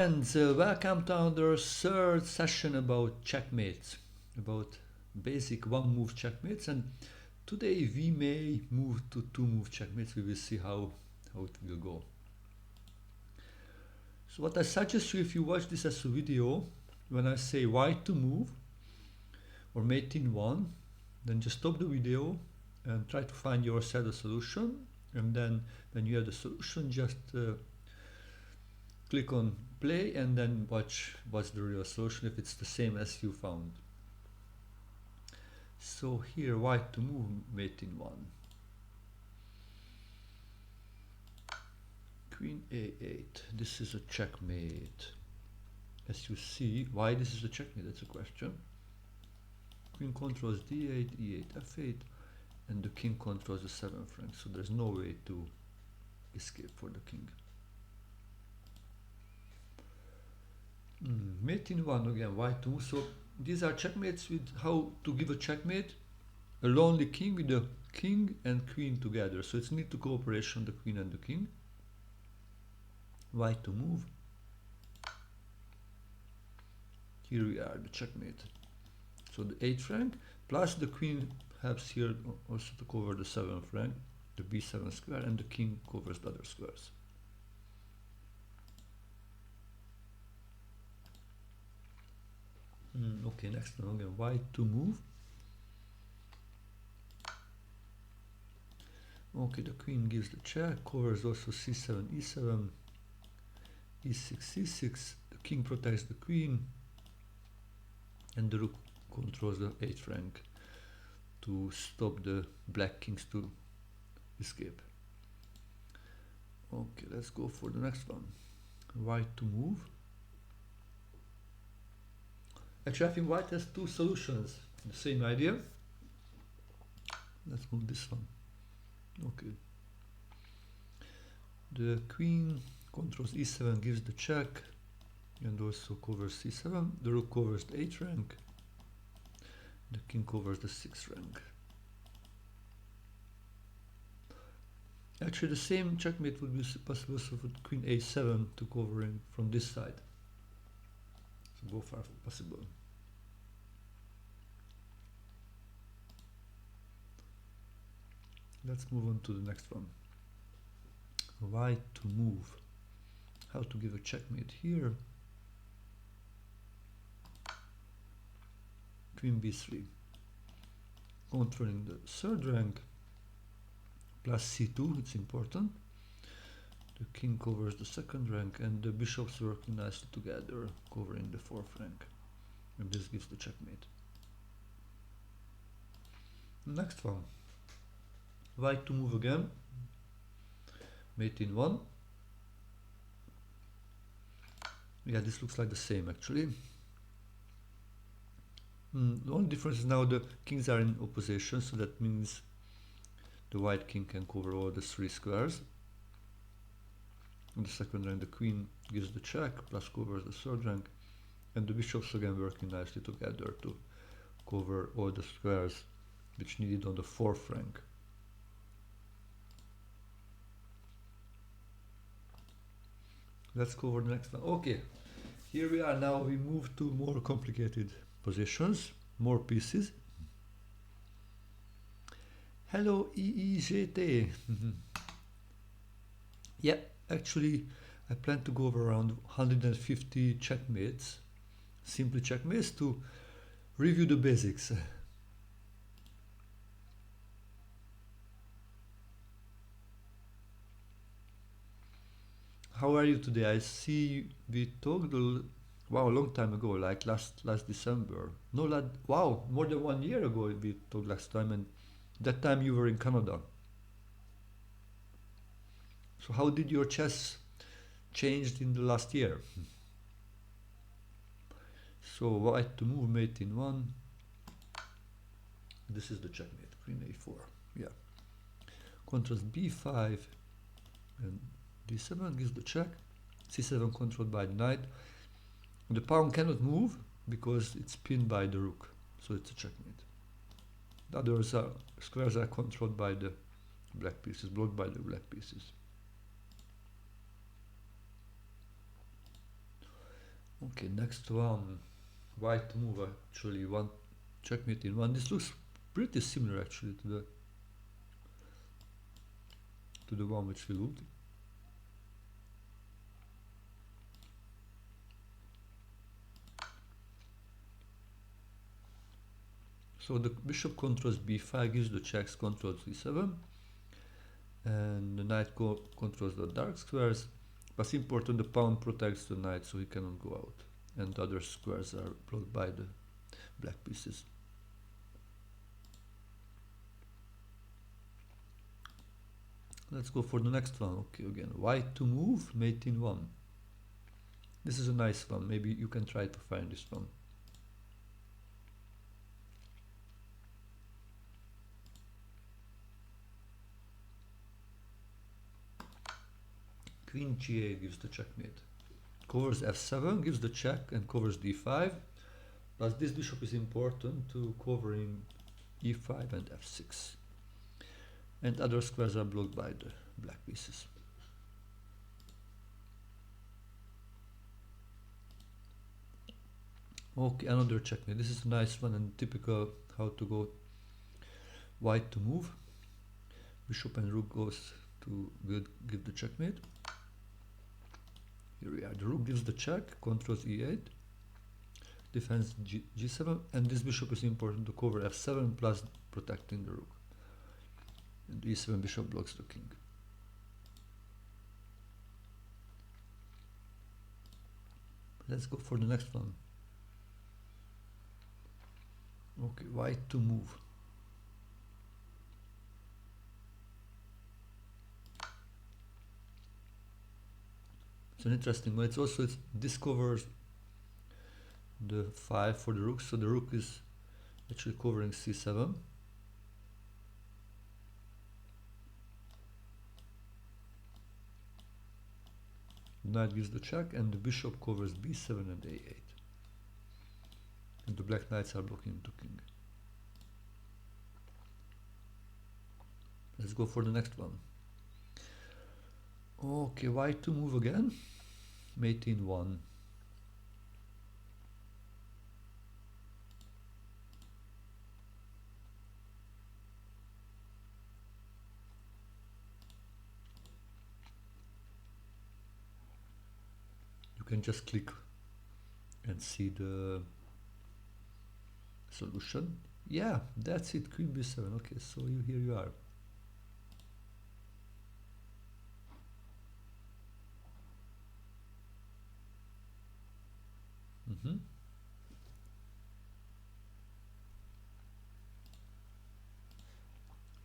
And welcome to our third session about checkmates, about basic one move checkmates. And today we may move to two move checkmates. We will see how it will go. So what I suggest you, if you watch this as a video, when I say white to move or mate in one, then just stop the video and try to find yourself a solution. And then when you have the solution, just click on play and then watch what's the real solution if it's the same as you found. So here, white to move, mate in one. Queen a8. This is a checkmate. As you see, why this is a checkmate? That's a question. Queen controls d8, e8, f8, and the king controls the 7th rank. So there's no way to escape for the king. Mate in one again, white to move. So these are checkmates with how to give a checkmate. A lonely king with the king and queen together. So it's need to cooperation the queen and the king. White to move. Here we are, the checkmate. So the 8th rank plus the queen helps here also to cover the 7th rank, the b7 square, and the king covers the other squares. Okay, next one again, white to move. Okay, the queen gives the check, covers also c7, e7, e6, c6. The king protects the queen, and the rook controls the 8th rank to stop the black kings to escape. Okay, let's go for the next one. White to move. Actually, I think white has two solutions. The same idea. Let's move this one. Okay. The queen controls e7, gives the check, and also covers c7. The rook covers the 8th rank. The king covers the 6th rank. Actually, the same checkmate would be possible also for queen a7 to covering from this side. So both are possible. Let's move on to the next one. White to move. How to give a checkmate here. Queen b3. Controlling the 3rd rank. Plus c2, it's important. The king covers the 2nd rank, and the bishops working nicely together, covering the 4th rank. And this gives the checkmate. Next one. White to move again. Mate in one. Yeah, this looks like the same actually. The only difference is now the kings are in opposition, so that means the white king can cover all the 3 squares. In the 2nd rank, the queen gives the check, plus covers the 3rd rank, and the bishops again working nicely together to cover all the squares which needed on the 4th rank. Let's cover the next one. Okay, here we are now. We move to more complicated positions, more pieces. Hello, EEJT. Yeah, actually, I plan to go over around 150 checkmates, simply checkmates, to review the basics. How are you today? I see we talked a long time ago, like last December. No, wow, more than 1 year ago we talked last time, and that time you were in Canada. So how did your chess change in the last year? So white to move, mate in one. This is the checkmate, queen a4. Yeah. Contrast b5 and d7 gives the check. c7 controlled by the knight. The pawn cannot move because it's pinned by the rook, so it's a checkmate. The others are squares are controlled by the black pieces, blocked by the black pieces. Okay, next one. White to move actually one checkmate in one. This looks pretty similar actually to the one which we looked. So the bishop controls b5, gives the checks, controls e7, and the knight controls the dark squares. But important, the pawn protects the knight so he cannot go out, and the other squares are blocked by the black pieces. Let's go for the next one. Okay, again, white to move, mate in one. This is a nice one. Maybe you can try to find this one. Queen g8 gives the checkmate. Covers f7, gives the check, and covers d5. Plus this bishop is important to covering e5 and f6. And other squares are blocked by the black pieces. Okay, another checkmate. This is a nice one and typical how to go white to move. Bishop and rook goes to give the checkmate. Here we are. The rook gives the check, controls e8, defends g7, and this bishop is important to cover f7 plus protecting the rook. And the e7 bishop blocks the king. Let's go for the next one. Okay, white to move. It's an interesting one. This covers the 5 for the rook, so the rook is actually covering c7. The knight gives the check, and the bishop covers b7 and a8. And the black knights are blocking the king. Let's go for the next one. Okay, white to move again. Mate in one. You can just click and see the solution. Yeah, that's it, queen b7. Okay, so here you are.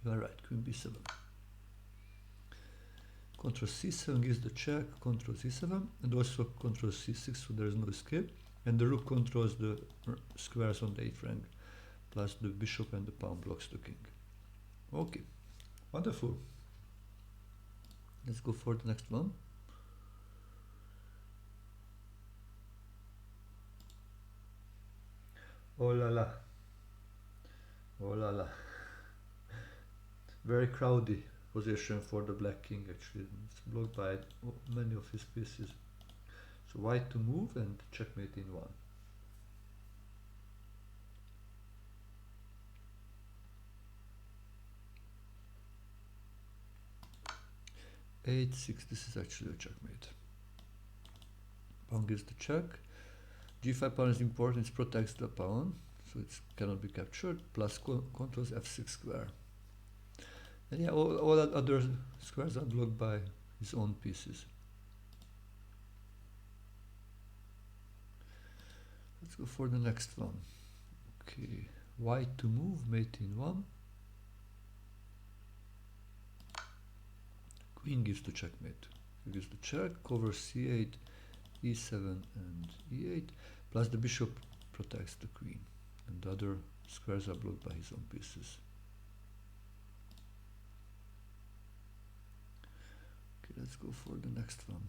You are right, queen b7. Control c7 gives the check, control c7, and also control c6, so there is no escape. And the rook controls the squares on the 8th rank, plus the bishop and the pawn blocks the king. Okay, wonderful. Let's go for the next one. Oh la la. Oh la la. Very crowded position for the black king actually. It's blocked by many of his pieces. So white to move and checkmate in one. 8-6, this is actually a checkmate. Pawn gives the check. G5 pawn is important, it protects the pawn, so it cannot be captured, plus controls f6 square. And yeah, all other squares are blocked by his own pieces. Let's go for the next one. Okay, white to move, mate in one. Queen gives the checkmate. He gives the check, covers c8, e7 and e8, plus the bishop protects the queen, and the other squares are blocked by his own pieces. Okay, let's go for the next one.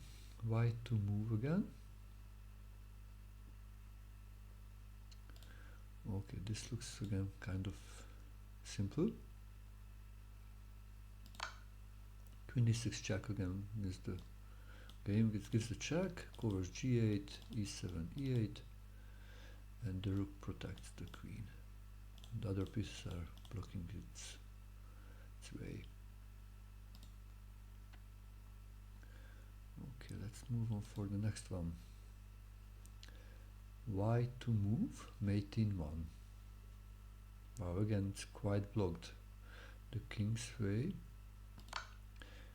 White to move again. Okay, this looks again kind of simple. Queen e6 check again is the Okay, it gives the check, covers g8, e7, e8, and the rook protects the queen. The other pieces are blocking its way. Okay, let's move on for the next one. Why to move? Mate in 1. Wow, again, it's quite blocked. The king's way.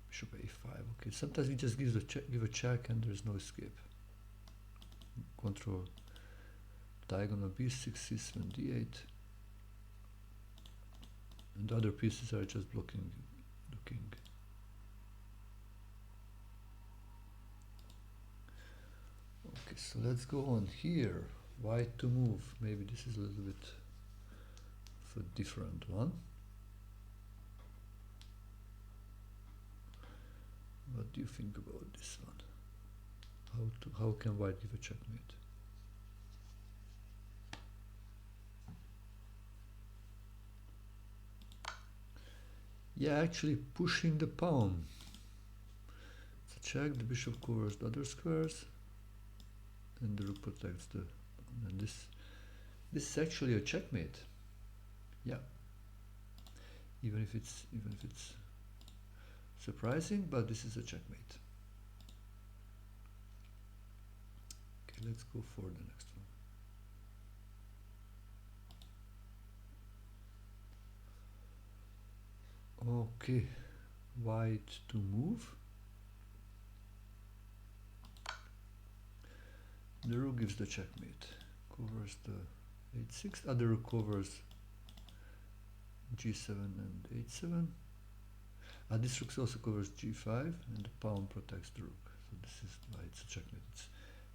Bishop a5. Okay, sometimes we just give a check and there's no escape. Control diagonal b6, c7, d8. And the other pieces are just blocking the king. Okay, so let's go on here. Why to move? Maybe this is a little bit of a different one. What do you think about this one? How can white give a checkmate? Yeah, actually pushing the pawn. It's a check, the bishop covers the other squares, and the rook protects the pawn. And this is actually a checkmate. Yeah. Even if it's surprising, but this is a checkmate. Okay, let's go for the next one. Okay, white to move. The rook gives the checkmate, covers the 8-6, other rook covers g7 and 8-7. This rook also covers g5, and the pawn protects the rook. So this is why it's a checkmate.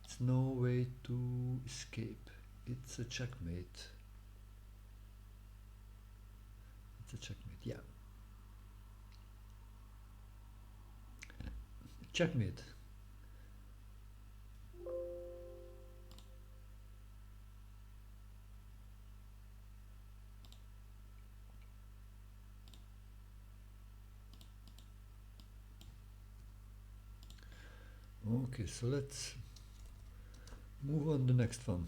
It's no way to escape. It's a checkmate. It's a checkmate, yeah. Checkmate. Okay, so let's move on to the next one.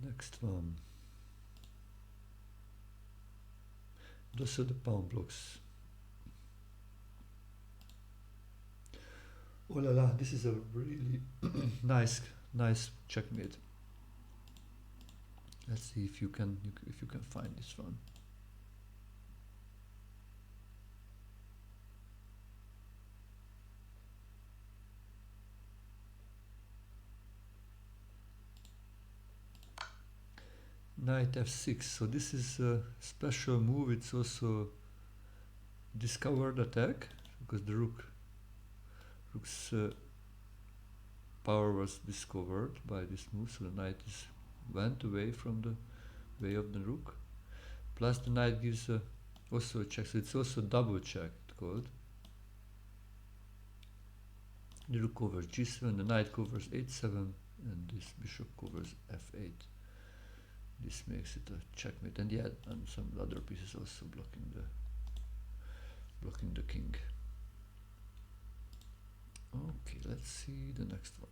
Next one. Those are the pawn blocks. Oh la la, this is a really nice checkmate. Let's see if you can find this one. Knight f6. So this is a special move. It's also discovered attack because the rook's power was discovered by this move. So the knight went away from the way of the rook. Plus the knight gives also a check. So it's also double check called. The rook covers g7, the knight covers 8-7, and this bishop covers f8. This makes it a checkmate, and yeah, and some other pieces also blocking the king. Okay, let's see the next one.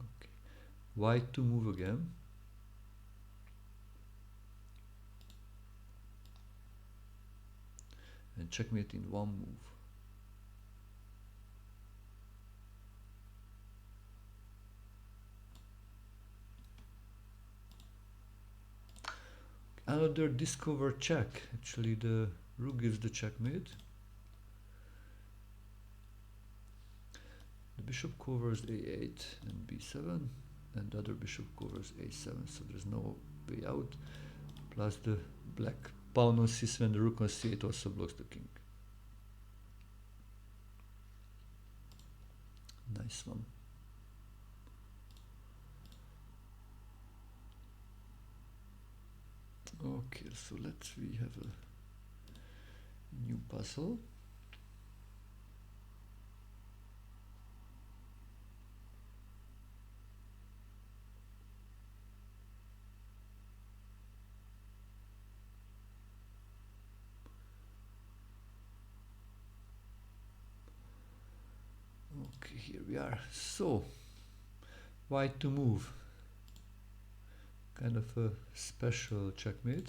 Okay, white to move again. And checkmate in one move. Another discovered check. Actually, the rook gives the checkmate. The bishop covers a8 and b7, and the other bishop covers a7, so there's no way out. Plus the black pawn on c7 and the rook on c8 also blocks the king. Nice one. Okay, so we have a new puzzle. here we are. So white to move, kind of a special checkmate.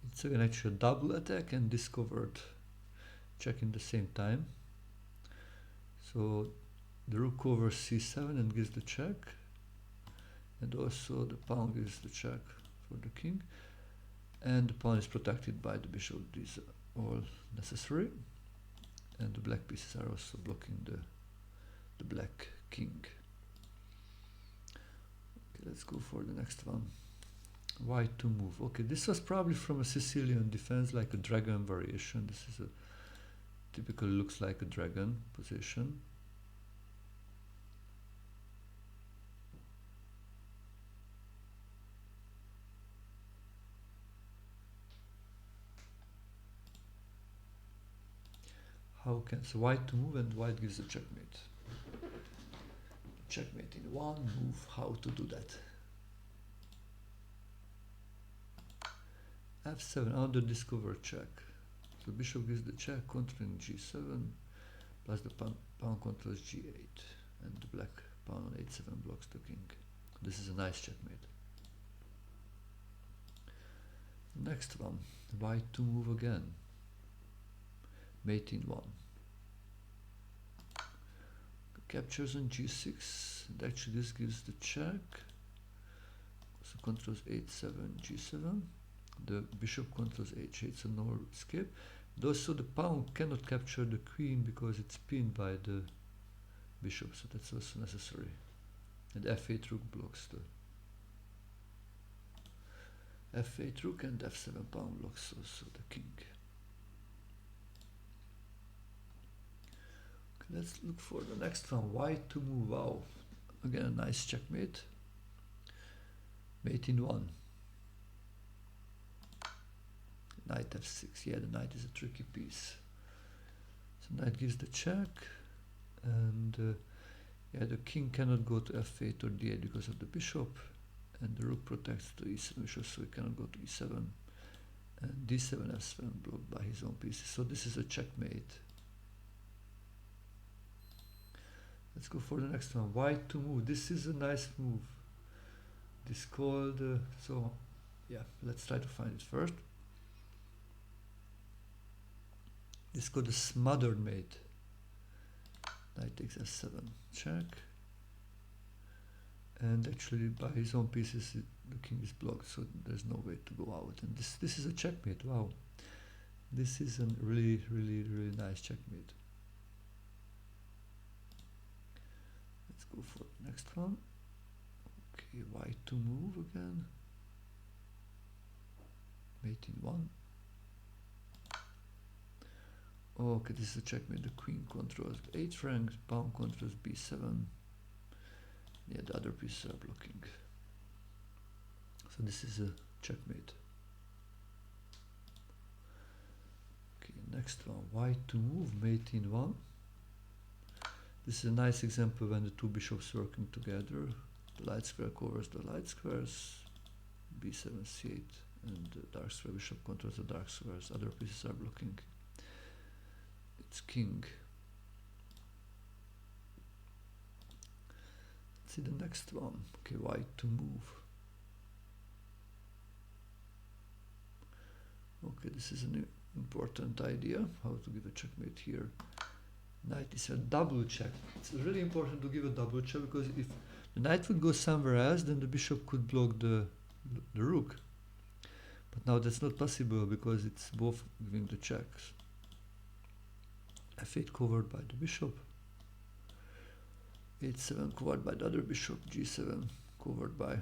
It's again actually a double attack and discovered check in the same time. So the rook covers c7 and gives the check, and also the pawn gives the check for the king, and the pawn is protected by the bishop. These are all necessary, and the black pieces are also blocking the black king. Okay, let's go for the next one. White to move. Okay, this was probably from a Sicilian defense, like a dragon variation. This is a typically looks like a dragon position. How can, so white to move and white gives a checkmate. Checkmate in one move. How to do that? f7 under discovered check. So bishop gives the check, controlling g7, plus the pawn controls g8, and the black pawn on h7 blocks the king. This is a nice checkmate. Next one, white to move again. Mate in one. Captures on g6, and actually this gives the check. So controls h7, g7. The bishop controls h8, so no escape. And also the pawn cannot capture the queen because it's pinned by the bishop, so that's also necessary. And f8 rook blocks the f8 rook, and f7 pawn blocks also the king. Okay, let's look for the next one. White to move. Wow, again a nice checkmate. Mate in one. Knight f6. Yeah, the knight is a tricky piece. So knight gives the check, and yeah, the king cannot go to f8 or d8 because of the bishop, and the rook protects the e7 bishop, so he cannot go to e7, and d7, f7 blocked by his own pieces. So this is a checkmate. Let's go for the next one. White to move. This is a nice move. This called so yeah, let's try to find it first. This is called a smothered mate. Knight takes f7, check, and actually by his own pieces the king is blocked, so there's no way to go out. And this is a checkmate. Wow, this is a really nice checkmate. Let's go for the next one. Okay, white to move again. Mate in one. Okay, this is a checkmate. The queen controls h rank, pawn controls b7. Yeah, the other pieces are blocking. So this is a checkmate. Okay, next one. White to move, mate in one. This is a nice example when the two bishops working together. The light square covers the light squares, b7, c8, and the dark square bishop controls the dark squares. Other pieces are blocking. It's king. Let's see the next one. Okay, white to move. Okay, this is an important idea, how to give a checkmate here. Knight is a double check. It's really important to give a double check, because if the knight would go somewhere else, then the bishop could block the rook. But now that's not possible because it's both giving the checks. f8 covered by the bishop, h7 covered by the other bishop, g7 covered by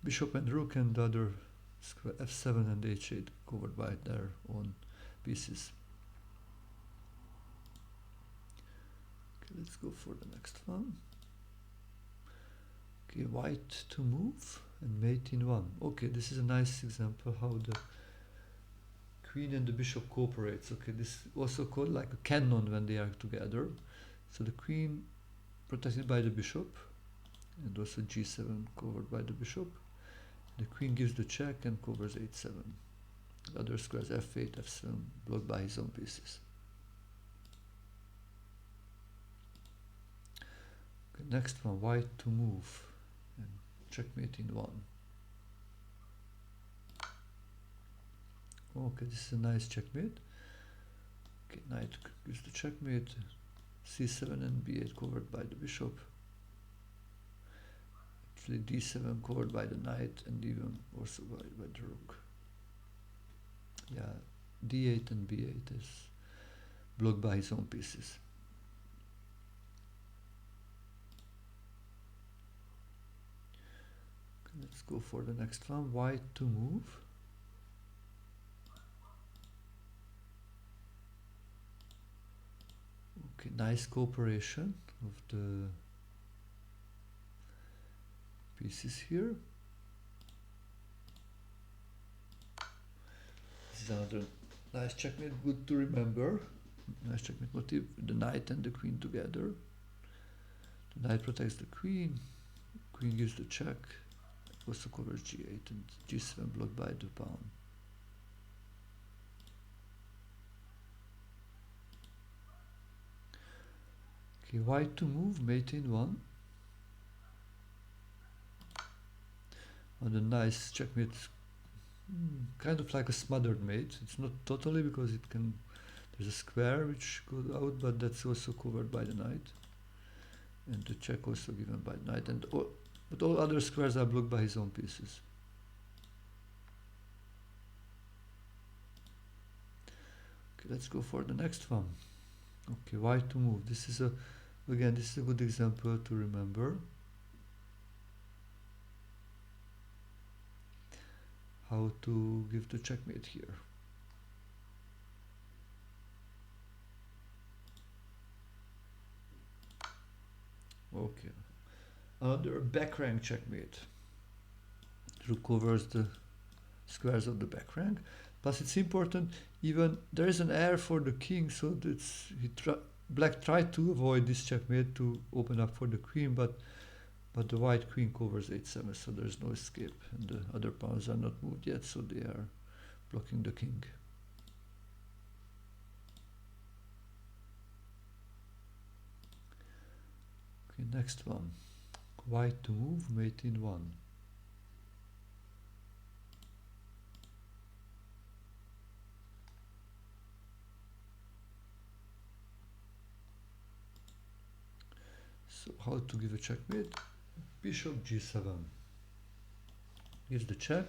bishop and rook, and the other square f7 and h8 covered by their own pieces. Okay, let's go for the next one. Okay, white to move and mate in one. Okay, this is a nice example how the queen and the bishop cooperates. Okay, this is also called like a cannon when they are together. So the queen protected by the bishop, and also g7 covered by the bishop. The queen gives the check and covers h7. The other squares f8, f7 blocked by his own pieces. Okay, next one, white to move and checkmate in 1. Okay, this is a nice checkmate. Okay, knight gives the checkmate. c7 and b8 covered by the bishop. Actually d7 covered by the knight and even also by the rook. Yeah, d8 and b8 is blocked by his own pieces. Okay, let's go for the next one, white to move. Okay, nice cooperation of the pieces here. This is another nice checkmate, good to remember. Nice checkmate motif, the knight and the queen together. The knight protects the queen, queen gives the check, also covers g8 and g7 blocked by the pawn. Okay, white to move, mate in 1. And a nice checkmate, kind of like a smothered mate. It's not totally because it can, there's a square which goes out, but that's also covered by the knight. And the check also given by the knight. And but all other squares are blocked by his own pieces. Okay, let's go for the next one. Okay, white to move. This is again, this is a good example to remember. How to give the checkmate here. Okay, another back rank checkmate. Rook covers the squares of the back rank. Plus it's important, even there is an heir for the king, so that's black tried to avoid this checkmate to open up for the queen, but the white queen covers 8-7, so there's no escape, and the other pawns are not moved yet, so they are blocking the king. Okay, next one. White to move, mate in 1. So how to give a checkmate? Bishop g7 gives the check.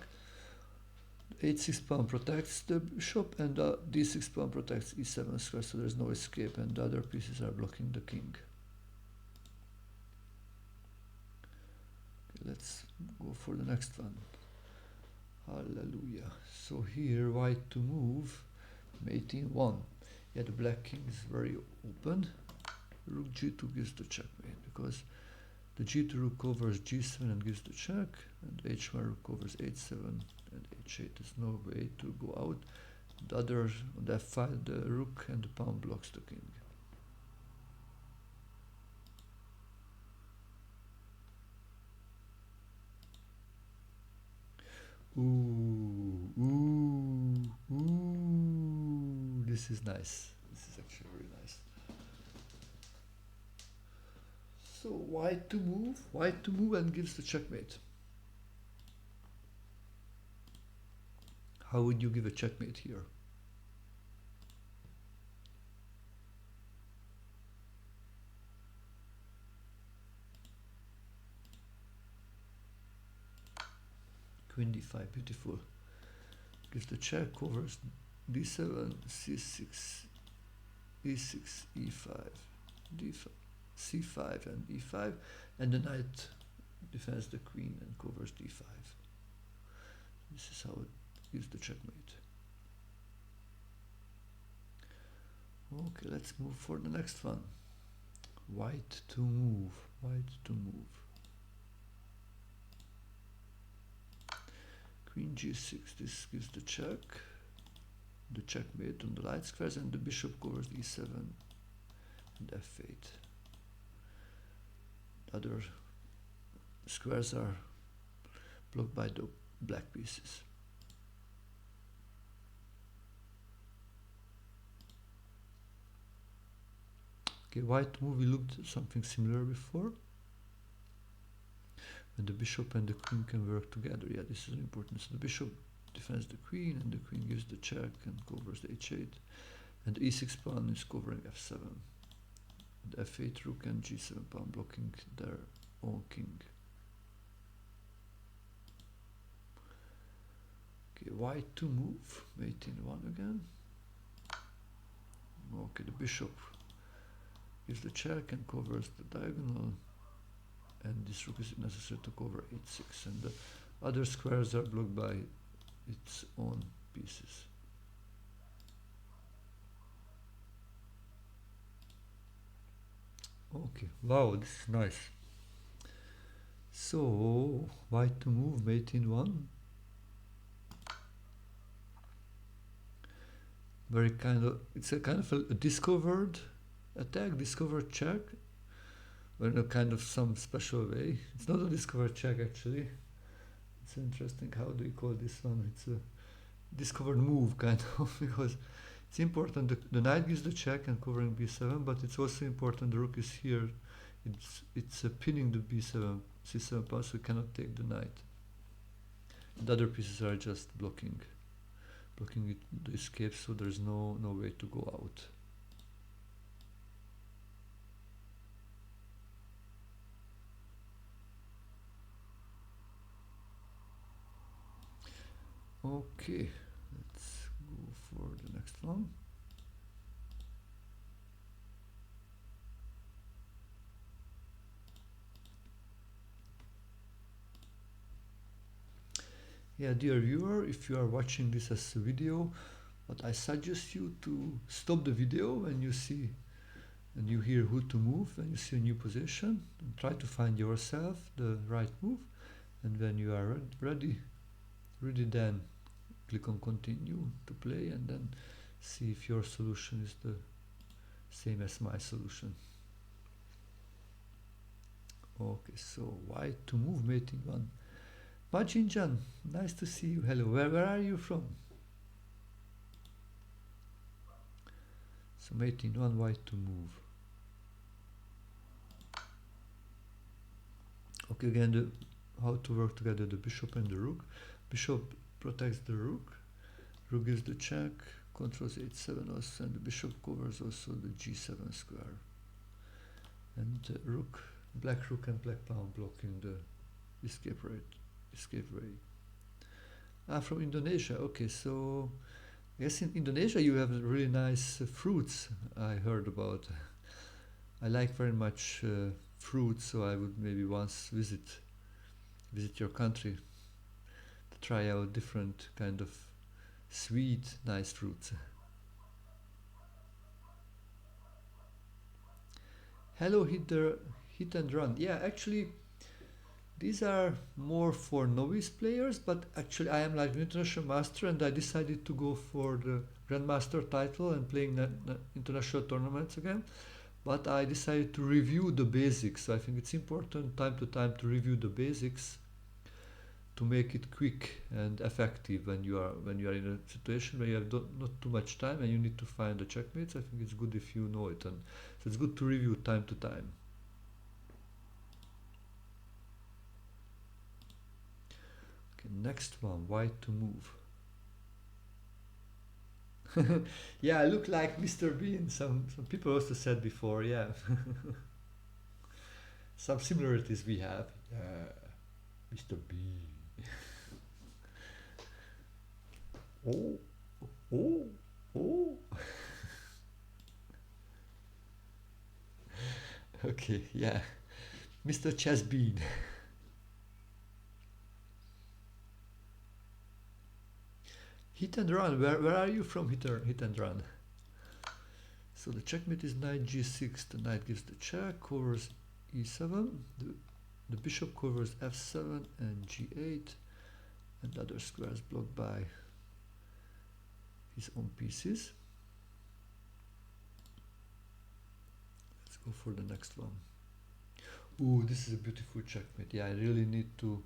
h6 pawn protects the bishop, and d6 pawn protects e7 square, so there's no escape, and the other pieces are blocking the king. Okay, let's go for the next one. Hallelujah. So here, white to move, mate in 1. Yeah, the black king is very open. Rook g2 gives the checkmate, because the g2 rook covers g7 and gives the check, and h1 rook covers h7 and h8. There's no way to go out. The other, on the f5, the rook and the pawn blocks the king. Ooh, ooh, ooh, this is nice. This is actually very nice. So white to move and gives the checkmate. How would you give a checkmate here? Queen d5, beautiful. Gives the check, covers d7, c6, e6, e5, d5, c5 and e5, and the knight defends the queen and covers d5. This is how it gives the checkmate. Okay, let's move for the next one. White to move, white to move. Queen g6, this gives the check, the checkmate on the light squares, and the bishop covers e7 and f8. Other squares are blocked by the black pieces. Okay, white to move, we looked at something similar before. And the bishop and the queen can work together. Yeah, this is important. So the bishop defends the queen, and the queen gives the check and covers the h8. And the e6 pawn is covering f7. The f8 rook and g7 pawn blocking their own king. Okay, white to move, mate in 1 again. Okay, the bishop gives the check and covers the diagonal, and this rook is necessary to cover h6, and the other squares are blocked by its own pieces. Okay, wow, this is nice. So white to move, mate in 1. Very kind of, it's a kind of a discovered attack, discovered check, but in a kind of some special way. It's not a discovered check actually. It's interesting. How do you call this one? It's a discovered move kind of, because it's important. The knight gives the check and covering b7, but it's also important the rook is here. It's pinning the b7, c7 pawn, so you cannot take the knight. The other pieces are just blocking it, the escape, so there's no way to go out. Okay, let's go for the next one. Yeah, dear viewer, if you are watching this as a video, but I suggest you to stop the video when you see and you hear who to move, when you see a new position, and try to find yourself the right move, and when you are ready then click on continue to play, and then see if your solution is the same as my solution. Okay, so white to move, mate in 1. Majinjan, nice to see you. Hello, where are you from? So mate in 1, white to move. Okay, again, how to work together the bishop and the rook. Bishop protects the rook. Rook gives the check, controls h7 also, and the bishop covers also the g7 square. And black rook and black pawn blocking the escape way. From Indonesia. Okay, so I guess in Indonesia you have really nice fruits, I heard about. I like very much fruits, so I would maybe once visit your country to try out different kind of sweet, nice fruits. Hello, hit and run. Yeah, actually, these are more for novice players, but actually I am like an international master, and I decided to go for the grandmaster title and playing international tournaments again. But I decided to review the basics. So I think it's important time to time to review the basics to make it quick and effective when you are in a situation where you have not too much time and you need to find the checkmates. I think it's good if you know it, and so it's good to review time to time. Okay, next one, white to move. Yeah, I look like Mr. Bean. Some people also said before, yeah. Some similarities we have. Mr. Bean. Oh. Okay, yeah. Mr. Chess Bean. Hit and run. Where are you from? Hit and run. So the checkmate is knight g6. The knight gives the check, covers e7. The bishop covers f7 and g8, and the other squares blocked by his own pieces. Let's go for the next one. Ooh, this is a beautiful checkmate. Yeah, I really need to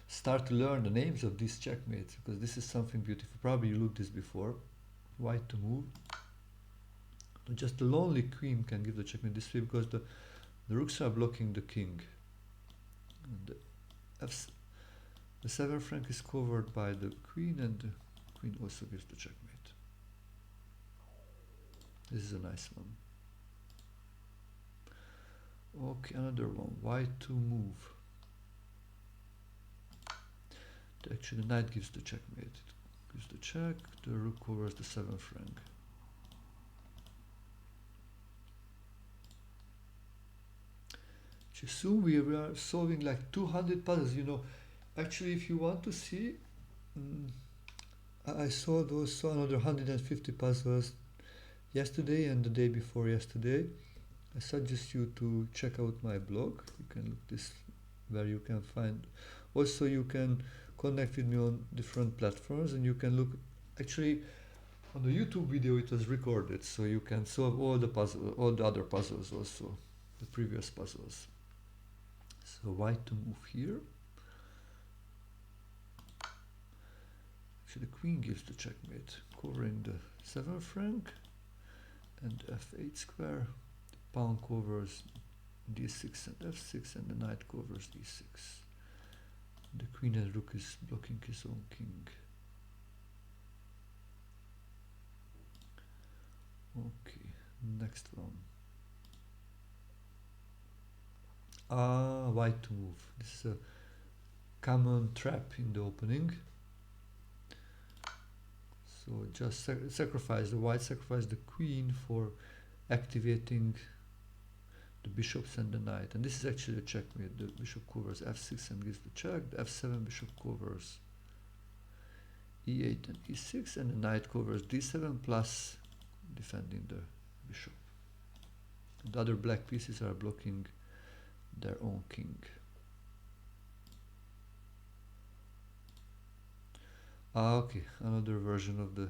start to learn the names of these checkmates, because this is something beautiful. Probably you looked this before. White to move. Just the lonely queen can give the checkmate this way because the rooks are blocking the king. And the 7th rank is covered by the queen, and the queen also gives the checkmate. This is a nice one. Okay, another one. Y2 move. Actually, the knight gives the checkmate. It gives the check. The rook covers the 7th rank. Soon we are solving like 200 puzzles. You know, actually, if you want to see, I solved also another 150 puzzles yesterday and the day before yesterday. I suggest you to check out my blog. You can look this where you can find. Also, you can connect with me on different platforms, and you can look. Actually, on the YouTube video it was recorded, so you can solve all the other puzzles also, the previous puzzles. So white to move here. Actually, the queen gives the checkmate, covering the 7th rank, and f8 square. The pawn covers d6 and f6, and the knight covers d6. The queen and rook is blocking his own king. Okay, next one. White to move. This is a common trap in the opening. So just sacrifice the white, sacrifice the queen for activating the bishops and the knight. And this is actually a checkmate. The bishop covers f6 and gives the check. The f7 bishop covers e8 and e6, and the knight covers d7 plus defending the bishop. The other black pieces are blocking their own king. Okay, another version of the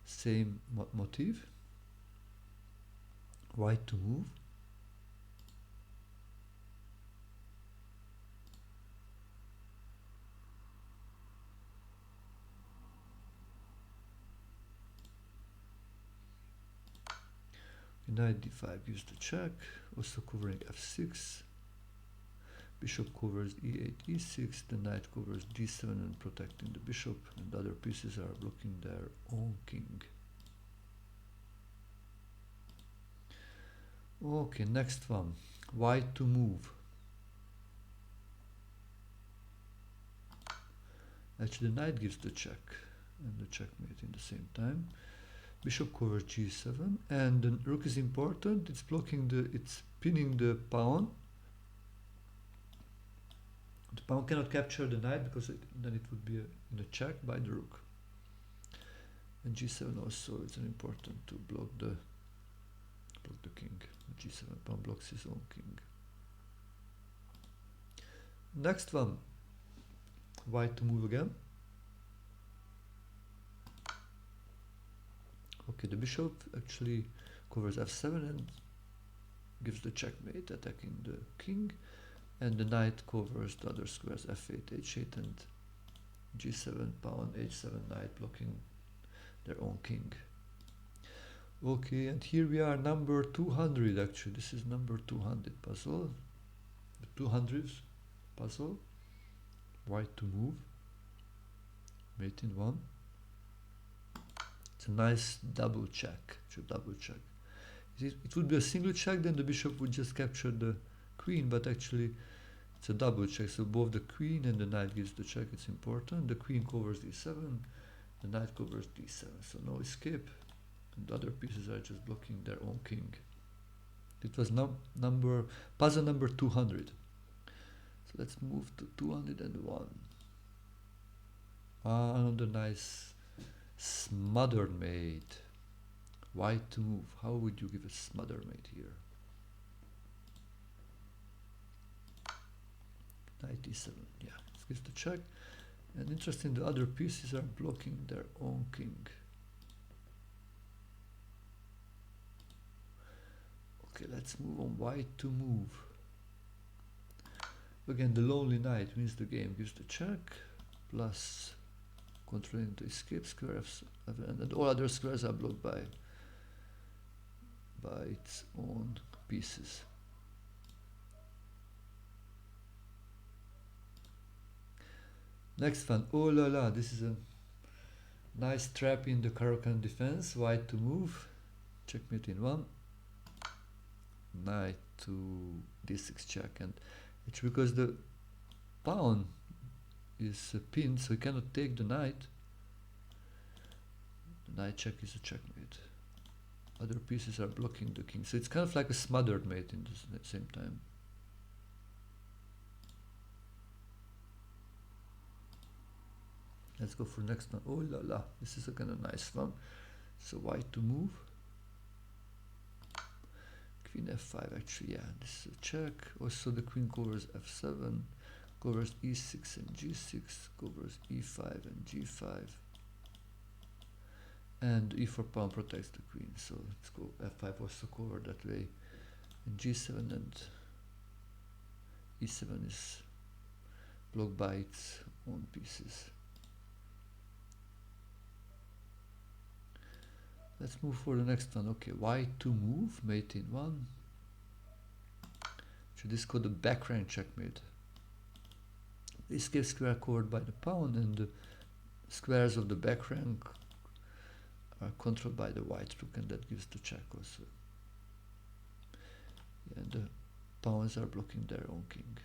same motif. White to move. Knight d5 gives the check, also covering f6. Bishop covers e8, e6. The knight covers d7 and protecting the bishop, and the other pieces are blocking their own king. Okay, next one. White to move. Actually, the knight gives the check and the checkmate in the same time. Bishop covers g7, and the rook is important. It's blocking it's pinning the pawn. The pawn cannot capture the knight because then it would be in a check by the rook. And g7 also is important to block the king. The g7 pawn blocks his own king. Next one. White to move again. Okay, the bishop actually covers f7 and gives the checkmate, attacking the king, and the knight covers the other squares, f8, h8, and g7, pawn, h7, knight, blocking their own king. Okay, and here we are, number 200 actually. This is number 200 puzzle, the 200th puzzle. White to move, mate in 1. It's a nice double check. It would be a single check, then the bishop would just capture the queen, but actually it's a double check. So both the queen and the knight gives the check. It's important. The queen covers d7, the knight covers d7. So no escape, and the other pieces are just blocking their own king. It was puzzle number 200. So let's move to 201. Another nice smothered mate. White to move. How would you give a smothered mate here? Knight e7. Yeah, this gives the check. And interesting, the other pieces are blocking their own king. Okay, let's move on. White to move. Again, the lonely knight wins the game, gives the check, plus controlling the escape square, and all other squares are blocked by by its own pieces. Next one, oh la la, this is a nice trap in the Caro-Kann defense. White to move, checkmate in one, knight to d6 check, and it's because the pawn is pinned, so he cannot take the knight. The knight check is a checkmate. Other pieces are blocking the king, so it's kind of like a smothered mate in the same time. Let's go for next one. Oh la la, this is a kind of nice one. So white to move. Queen f5 actually, yeah, this is a check. Also the queen covers f7, covers e6 and g6, covers e5 and g5. And e4 pawn protects the queen, so let's go f5 also covered that way. And g7 and e7 is blocked by its own pieces. Let's move for the next one. Okay, white to move, mate in one. So this is called the back rank checkmate. The escape square covered by the pawn, and the squares of the back rank are controlled by the white rook, and that gives the check also. Yeah, and the pawns are blocking their own king.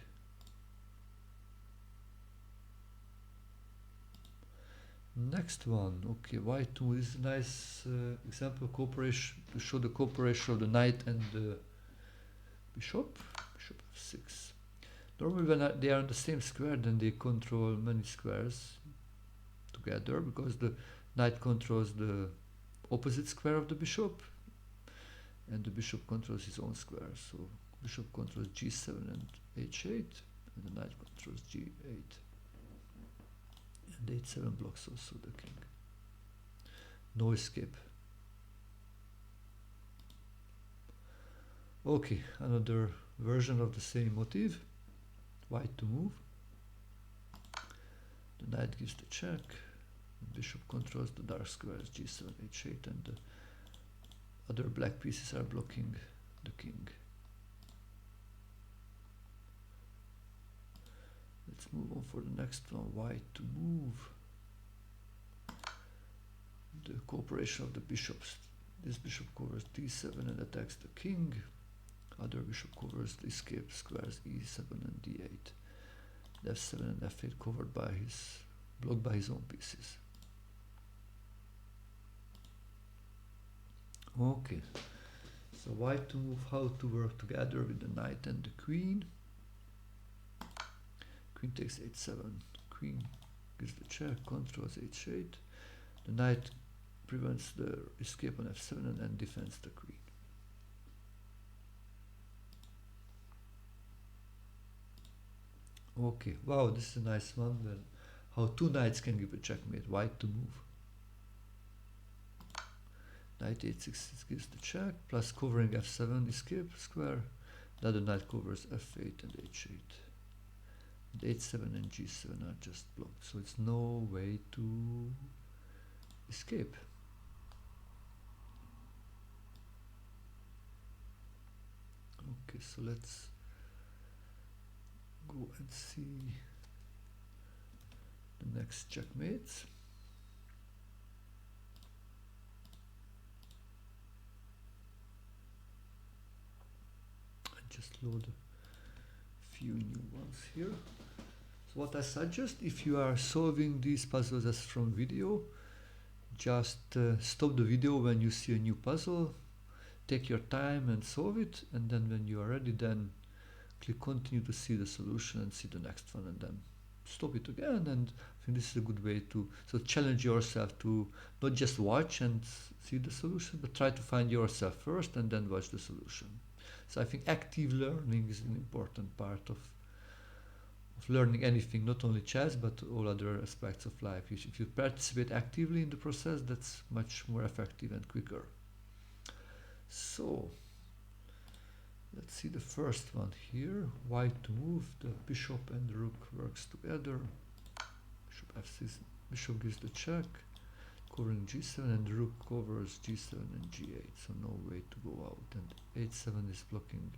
Next one, okay, white to move. This is a nice example of cooperation to show the cooperation of the knight and the bishop. Bishop f6. Normally when they are on the same square, then they control many squares together, because the knight controls the opposite square of the bishop, and the bishop controls his own square. So bishop controls g7 and h8, and the knight controls g8. And h7 blocks also the king. No escape. Okay, another version of the same motif. White to move. The knight gives the check. The bishop controls the dark squares g7, h8, and the other black pieces are blocking the king. Let's move on for the next one. White to move. The cooperation of the bishops. This bishop covers d7 and attacks the king. Other bishop covers the escape squares e7 and d8. The f7 and f8 covered by blocked by his own pieces. Okay, so white to move, how to work together with the knight and the queen. Queen takes h7, queen gives the check, controls h8. The knight prevents the escape on f7 and defends the queen. Okay, wow, this is a nice one. Well, how two knights can give a checkmate. White to move. Knight h6 gives the check, plus covering f7 escape square. The other knight covers f8 and h8. And h7 and g7 are just blocked, so it's no way to escape. Okay, so let's go and see the next checkmates. Just load a few new ones here. So what I suggest, if you are solving these puzzles as from video, just stop the video when you see a new puzzle, take your time and solve it, and then when you are ready, then click continue to see the solution and see the next one, and then stop it again. And I think this is a good way to challenge yourself to not just watch and see the solution, but try to find yourself first and then watch the solution. So I think active learning is an important part of learning anything, not only chess, but all other aspects of life. If you participate actively in the process, that's much more effective and quicker. So, let's see the first one here. White to move, the bishop and the rook works together. Bishop f6, bishop gives the check, covering g7, and the rook covers g7 and g8, so no way to go out, and h7 is blocking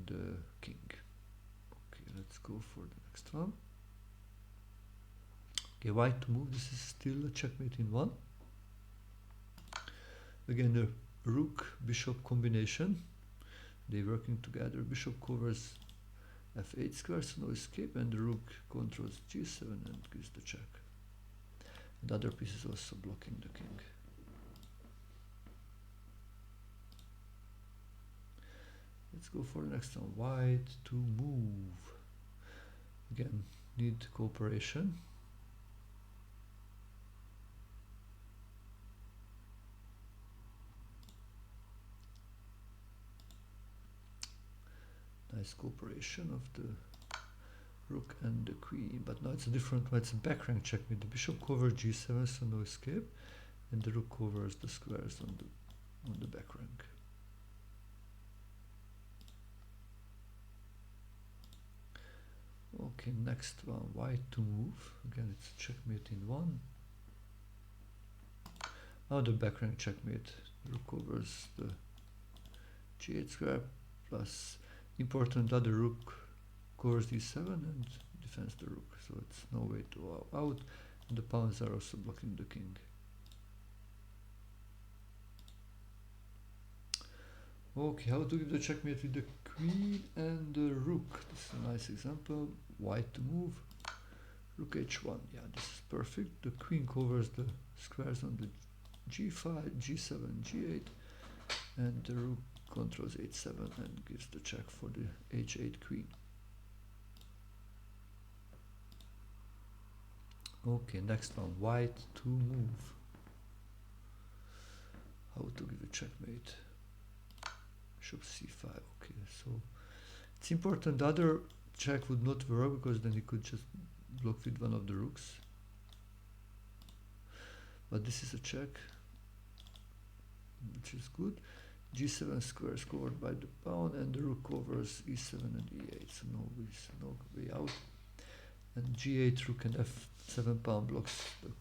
the king. Okay, let's go for the next one. Okay, white to move. This is still a checkmate in one. Again, the rook bishop combination, they're working together. Bishop covers f8 square, so no escape, and the rook controls g7 and gives the check. And the other piece is also blocking the king. Let's go for the next one. White to move. Again, need cooperation. Nice cooperation of the rook and the queen, but now it's a different one. It's a back rank checkmate. The bishop covers g7, so no escape, and the rook covers the squares on the back rank. Okay, next one, white to move. Again, it's a checkmate in one. Now the back rank checkmate. The rook covers the g8 square, plus important other rook covers d7 and defends the rook, so it's no way to go out, and the pawns are also blocking the king. Okay, how to give the checkmate with the queen and the rook. This is a nice example. White to move, rook h1. Yeah, this is perfect. The queen covers the squares on the g5, g7, g8, and the rook controls h7 and gives the check for the h8 queen. Okay, next one, white to move. How to give a checkmate? Bishop c5. Okay, so it's important the other check would not work, because then he could just block with one of the rooks. But this is a check, which is good. g7 square is covered by the pawn, and the rook covers e7 and e8, so no way out. And g8 rook and f7 pawn blocks the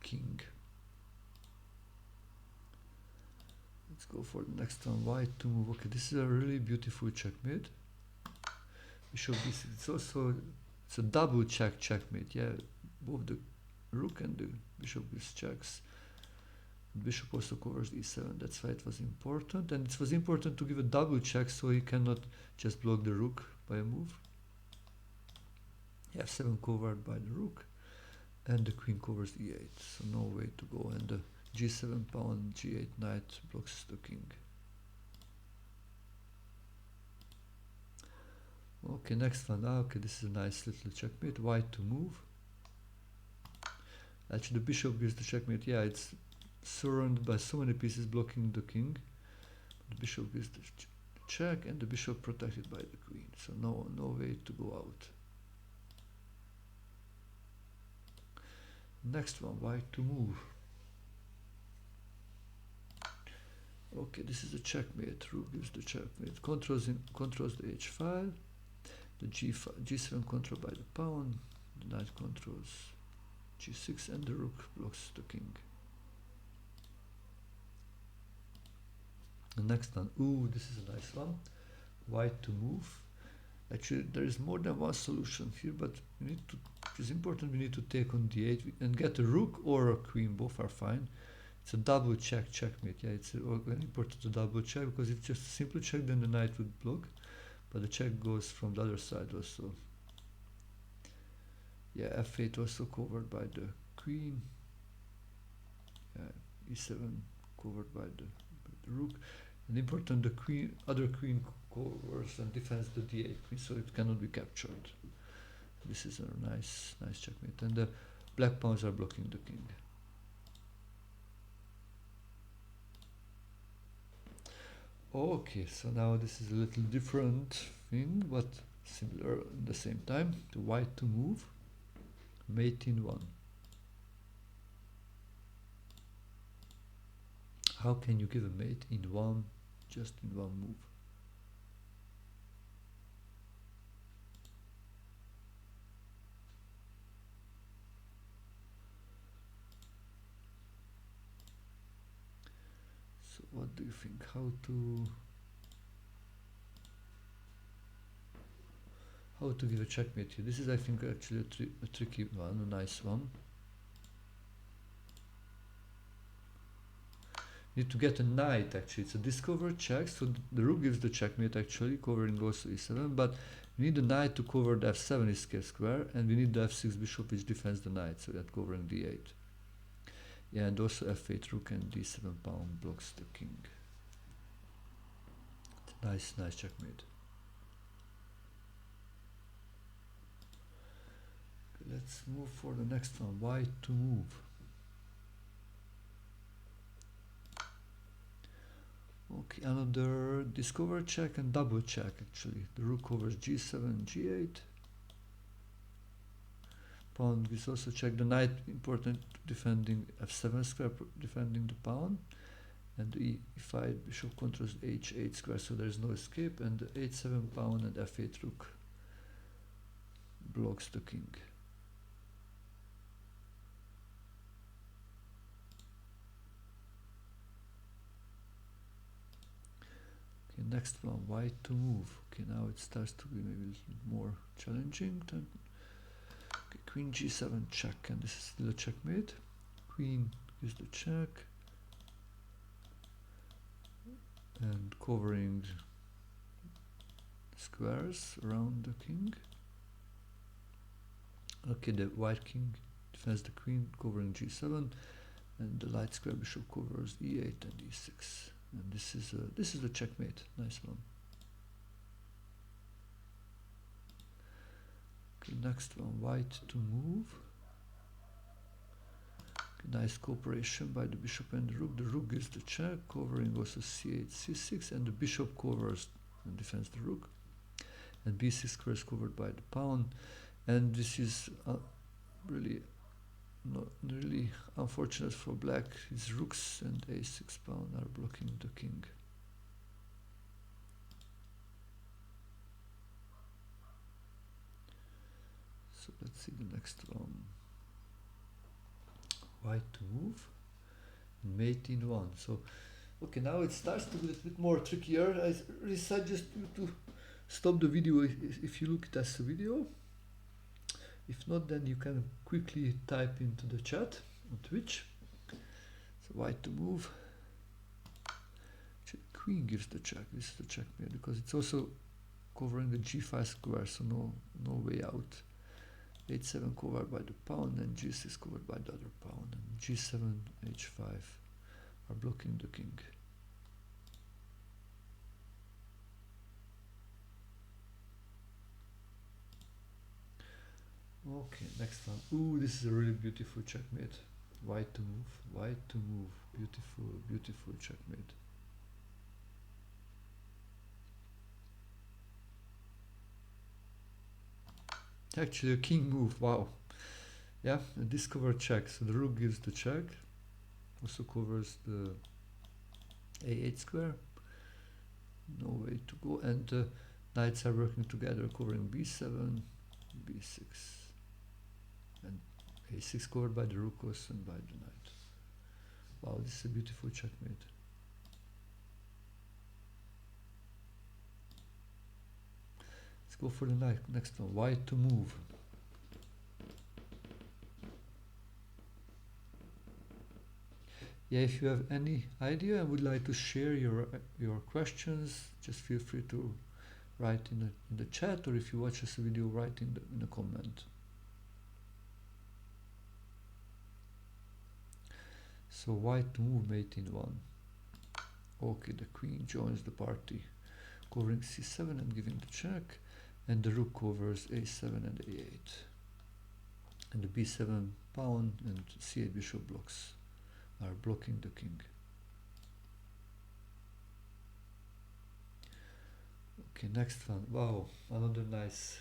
king. Let's go for the next one, white to move. Okay, this is a really beautiful checkmate. Bishop b6. It's a double checkmate. Yeah, both the rook and the bishop gives checks. The bishop also covers e7. That's why it was important, and it was important to give a double check so he cannot just block the rook by a move. f7 covered by the rook, and the queen covers e8, so no way to go, and the g7 pawn, g8 knight blocks the king. Okay, next one. Okay, this is a nice little checkmate. White to move. Actually, the bishop gives the checkmate. Yeah, it's surrounded by so many pieces blocking the king. The bishop gives the check, and the bishop protected by the queen, so no way to go out. Next one, white to move. Okay, this is a checkmate. Rook gives the checkmate. Controls the h file. The g7 controlled by the pawn. The knight controls g6, and the rook blocks the king. The next one. Ooh, this is a nice one. White to move. Actually, there is more than one solution here, but it is important. We need to take on d8 and get a rook or a queen. Both are fine. It's a double checkmate. Yeah, it's important to double check, because if just a simple check, then the knight would block, but the check goes from the other side also. Yeah, f8 also covered by the queen. Yeah, e7 covered by the rook. And important, the other queen covers and defends the d8 queen, so it cannot be captured. This is a nice checkmate, and the black pawns are blocking the king. Okay, so now this is a little different thing, but similar at the same time. The white to move, mate in one. How can you give a mate in one, just in one move? what do you think? How to give a checkmate here? This is, I think, actually a tricky one, a nice one. Need to get a knight, actually. It's a discover check, so the rook gives the checkmate, actually, covering also e7, but we need the knight to cover the f7 escape square, and we need the f6 bishop, which defends the knight, so that covering d8. Yeah, and also f8 rook and d7 pawn blocks the king. Nice checkmate. Okay, let's move for the next one. Why to move? Okay, another discover check and double check, actually. The rook covers g7, g8. Pawn is also check. The knight important defending f7 square, defending the pawn. And the e5 bishop controls h8 square, so there is no escape. And the h7 pawn and f8 rook blocks the king. Okay, next one, why to move? Okay, now it starts to be maybe a little bit more challenging. Okay, queen g7 check, and this is still a checkmate. Queen is the check. And covering squares around the king. Okay, the white king defends the queen, covering g7, and the light square bishop covers e8 and e6. And this is a checkmate. Nice one. Okay, next one, white to move. Okay, nice cooperation by the bishop and the rook. The rook is the check, covering also c8, c6, and the bishop covers and defends the rook. And b6 square is covered by the pawn. And this is really unfortunate for black. His rooks and a6 pawn are blocking the king. So let's see the next one. White to move. Mate in one. So okay, now it starts to be a little bit more trickier. I really suggest you to stop the video if you look at this video. If not, then you can quickly type into the chat on Twitch. So white to move. Queen gives the check. This is the checkmate because it's also covering the g5 square, so no way out. h7 covered by the pawn and g6 covered by the other pawn, and g7, h5 are blocking the king. Okay, next one. Ooh, this is a really beautiful checkmate. White to move, white to move. Beautiful, beautiful checkmate. Actually, a king move, wow. Yeah, a discover check. So the rook gives the check. Also covers the a8 square. No way to go. And knights are working together, covering b7, b6. And a6 covered by the rook also and by the knight. Wow, this is a beautiful checkmate. Let's go for the next one. White to move. Yeah, if you have any idea and would like to share your questions, just feel free to write in the chat, or if you watch this video, write in the comment. So white to move, mate in one. Okay, the queen joins the party, covering c7 and giving the check, and the rook covers a7 and a8. And the b7 pawn and c8 bishop blocks are blocking the king. Okay, next one. Wow, another nice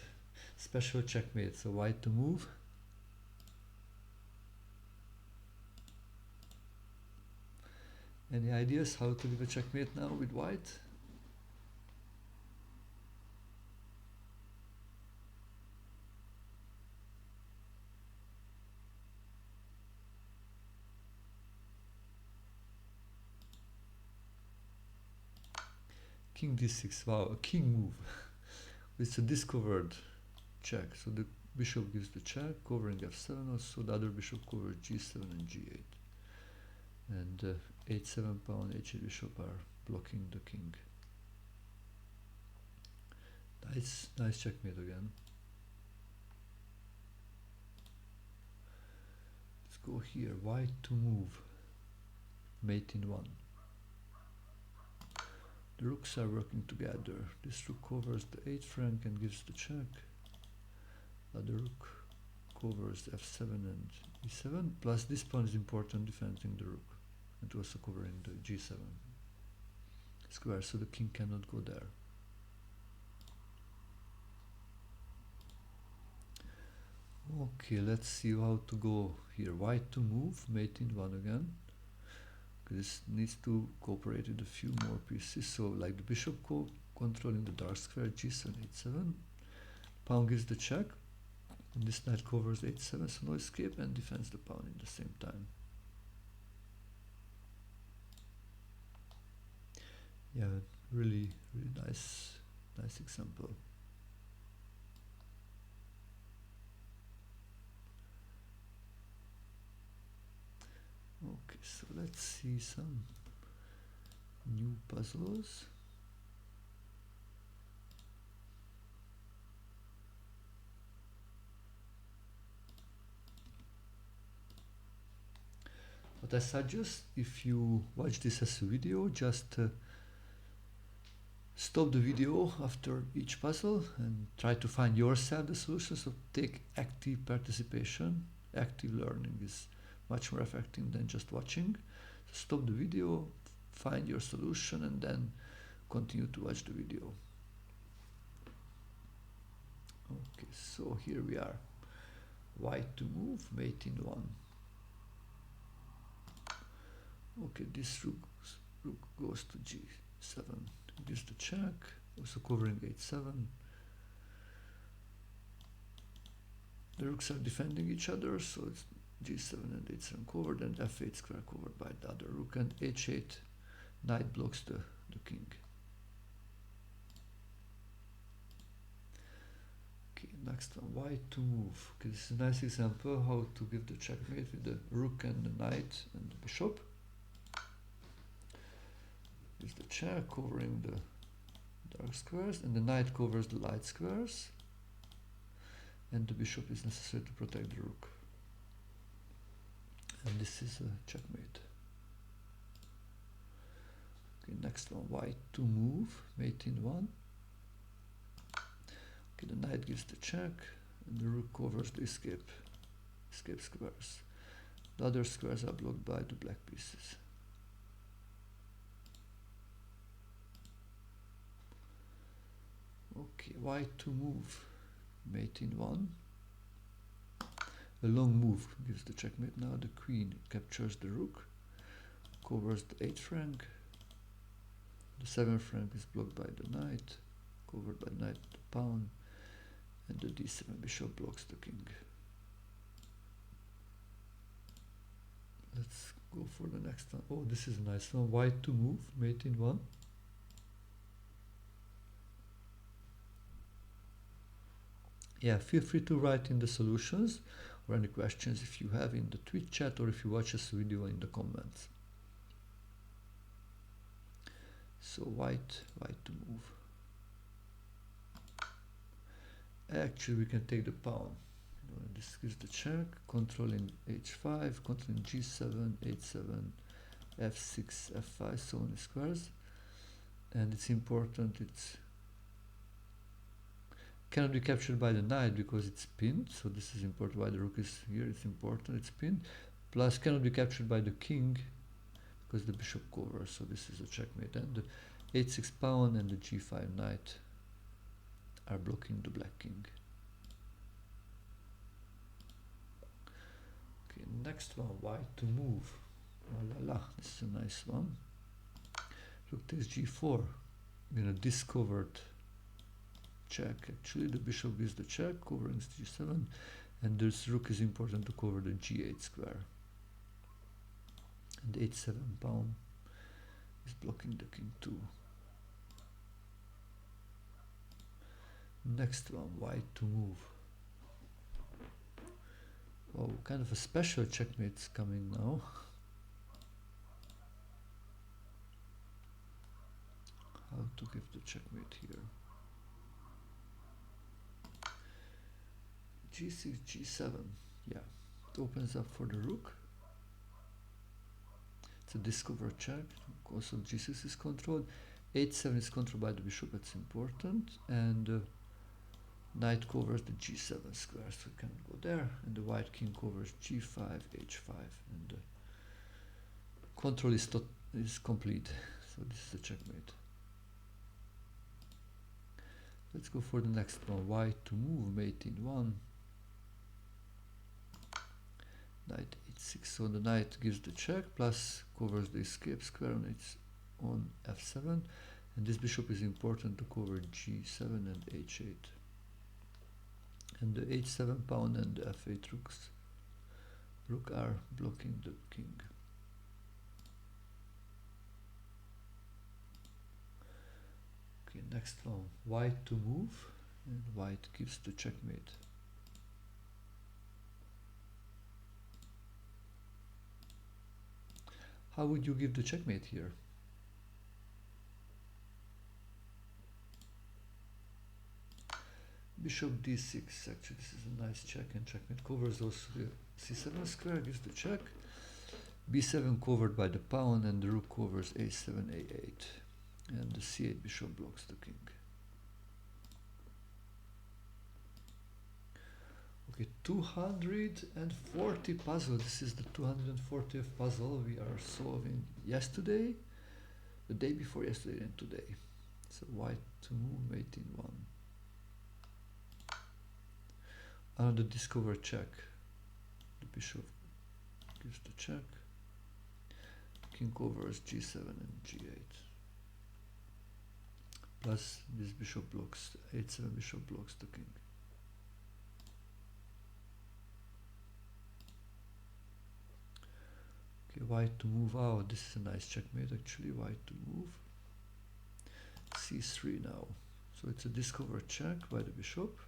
special checkmate. So white to move. Any ideas how to give a checkmate now with white? king d6, wow, a king move. It's a discovered check, so the bishop gives the check, covering f7 also, the other bishop covers g7 and g8. And h7 pawn, h8 bishop are blocking the king. Nice checkmate again. Let's go here, white to move, mate in 1. The rooks are working together. This rook covers the 8th rank and gives the check. Other rook covers f7 and e7, plus this pawn is important defending the rook and also covering the g7 square, so the king cannot go there. Okay, let's see how to go here. White to move, mate in 1 again. This needs to cooperate with a few more pieces, so like the bishop controlling the dark square, g7, h7. Pawn gives the check, and this knight covers h7, so no escape, and defends the pawn in the same time. Yeah, really nice example. Okay, so let's see some new puzzles. But I suggest, if you watch this as a video, just stop the video after each puzzle and try to find yourself the solution. So take active participation. Active learning is much more effective than just watching. So stop the video, find your solution, and then continue to watch the video. Okay, so here we are. White to move, mate in 1. Okay, this rook goes to g7, gives the check, also covering h7. The rooks are defending each other, so it's g7 and h7 covered, and f8 square covered by the other rook, and h8 knight blocks the king. Okay, next one, white to move. Okay, this is a nice example how to give the checkmate with the rook and the knight and the bishop. Is the check covering the dark squares, and the knight covers the light squares, and the bishop is necessary to protect the rook. And this is a checkmate. Okay, next one, white to move, mate in 1. Okay, the knight gives the check, and the rook covers the escape squares. The other squares are blocked by the black pieces. Okay, white to move, mate in 1. A long move gives the checkmate. Now the queen captures the rook, covers the 8th rank. The 7th rank is blocked by the knight, covered by the knight, the pawn, and the d7 bishop blocks the king. Let's go for the next one. Oh, this is a nice one. White to move, mate in 1. Yeah, feel free to write in the solutions or any questions if you have in the Twitch chat, or if you watch this video in the comments. So white to move. Actually, we can take the pawn. This gives the check, controlling h5, controlling g7, h7, f6, f5, so on squares. And it's important, it's cannot be captured by the knight because it's pinned, so this is important. Why the rook is here, it's important, it's pinned. Plus cannot be captured by the king because the bishop covers, so this is a checkmate. And the h6 pawn and the g5 knight are blocking the black king. Okay, next one, white to move. Oh la la, this is a nice one. Rook takes g4, in a discovered check. Actually, the bishop gives the check, covering g7, and this rook is important to cover the g8 square. And h7 pawn is blocking the king too. Next one, white to move. Oh, kind of a special checkmate's coming now. How to give the checkmate here? G6, G7. Yeah, it opens up for the rook. It's a discover check. Also G6 is controlled. H7 is controlled by the bishop, that's important. And knight covers the G7 square, so we can go there. And the white king covers G5, H5. And the control is complete. So this is a checkmate. Let's go for the next one. White to move, mate in 1. Knight h6, so the knight gives the check, plus covers the escape square on f7, and this bishop is important to cover g7 and h8. And the h7 pawn and the f8 rook are blocking the king. Okay, next one, white to move, and white gives the checkmate. How would you give the checkmate here? Bishop d6, actually this is a nice check, and checkmate covers also the c7 square, gives the check. b7 covered by the pawn, and the rook covers a7, a8. And the c8 bishop blocks the king. Okay, 240 puzzle. This is the 240th puzzle we are solving yesterday, the day before yesterday, and today. So white to move, mate in 1. Another discover check. The bishop gives the check. King covers g7 and g8. Plus this bishop blocks, h7 bishop blocks the king. Okay, white to move out. This is a nice checkmate actually. White to move. c3 now. So it's a discover check by the bishop.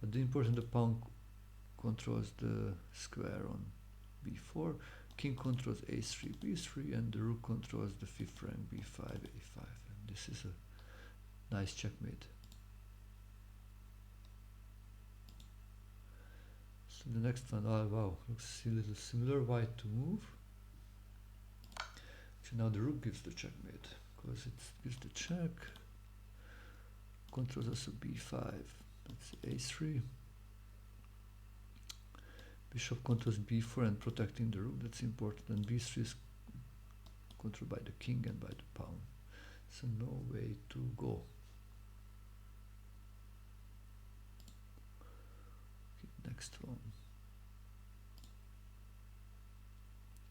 But the important, the pawn controls the square on b4. King controls a3, b3, and the rook controls the fifth rank b5, a5. And this is a nice checkmate. So the next one, oh wow, looks a little similar. White to move. So now the rook gives the checkmate because it gives the check. Controls also b5. That's a3. Bishop controls b4 and protecting the rook. That's important. And b3 is controlled by the king and by the pawn. So no way to go. Okay, next one.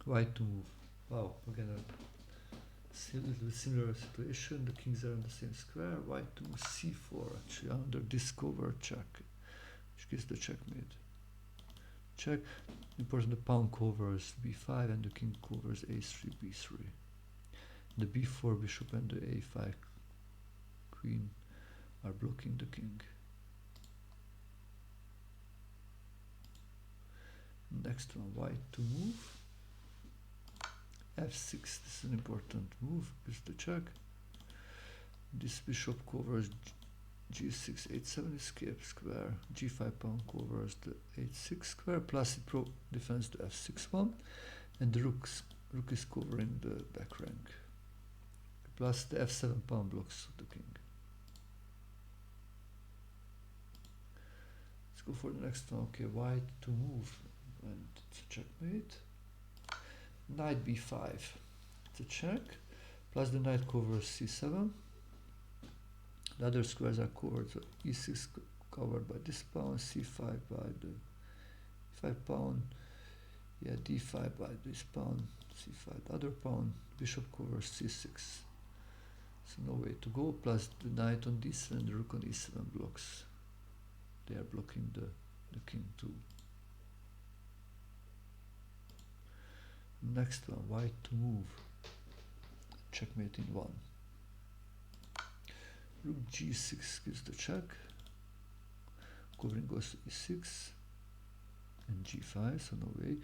White to move. Wow, again a little bit similar situation. The kings are in the same square. White to move c4, actually under discover check, which gives the checkmate. Check. Important, the pawn covers b5 and the king covers a3, b3. The b4 bishop and the a5 queen are blocking the king. Next one, white to move. f6, this is an important move, gives the check. This bishop covers g6, h7 escape square, g5 pawn covers the h6 square, plus it defends the f6 one, and the rook is covering the back rank. Plus the f7 pawn blocks the king. Let's go for the next one. Okay, white to move, and it's a checkmate. Knight b5, it's a check, plus the knight covers c7. The other squares are covered, so e6 covered by this pawn, c5 by the 5 pawn, yeah, d5 by this pawn, c5 the other pawn, bishop covers c6. So no way to go, plus the knight on d7, the rook on e7 blocks. They are blocking the king too. Next one, white to move. Checkmate in 1. Rook g6 gives the check. covering goes to e6 and g5, so no way.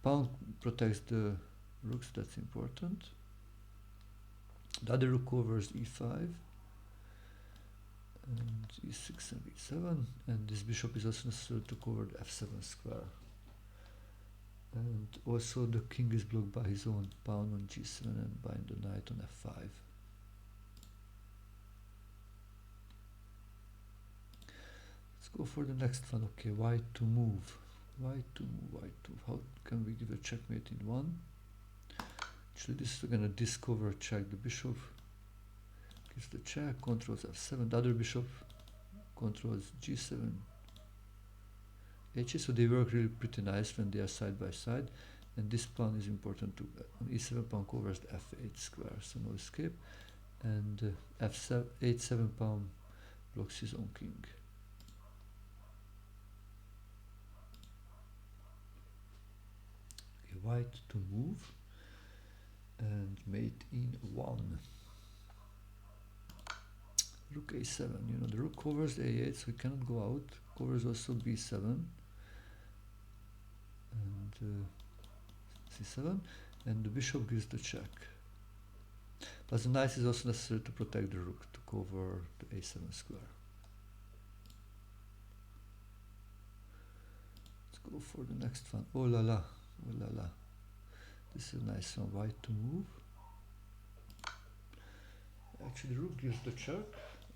Pawn protects the rooks, that's important. The other rook covers e5 and e6 and e7, and this bishop is also necessary to cover the f7 square. And also the king is blocked by his own pawn on g7 and by the knight on f5. Let's go for the next one. Okay, white to move. White to move, white to move. How can we give a checkmate in one? Actually, this is gonna discover check. The bishop gives the check, controls f7. The other bishop controls g7, h8. So they work really pretty nice when they are side by side. And this pawn is important too. On e7 pawn covers the f8 square, so no escape. And f7, h7 pawn blocks his own king. Okay, white to move and mate in one. Rook a7, you know, the rook covers the a8, so he cannot go out. Covers also b7 and c7, and the bishop gives the check. But the knight is also necessary to protect the rook, to cover the a7 square. Let's go for the next one. Oh la la, oh la la. This is a nice one. White to move. Actually, the rook gives the check,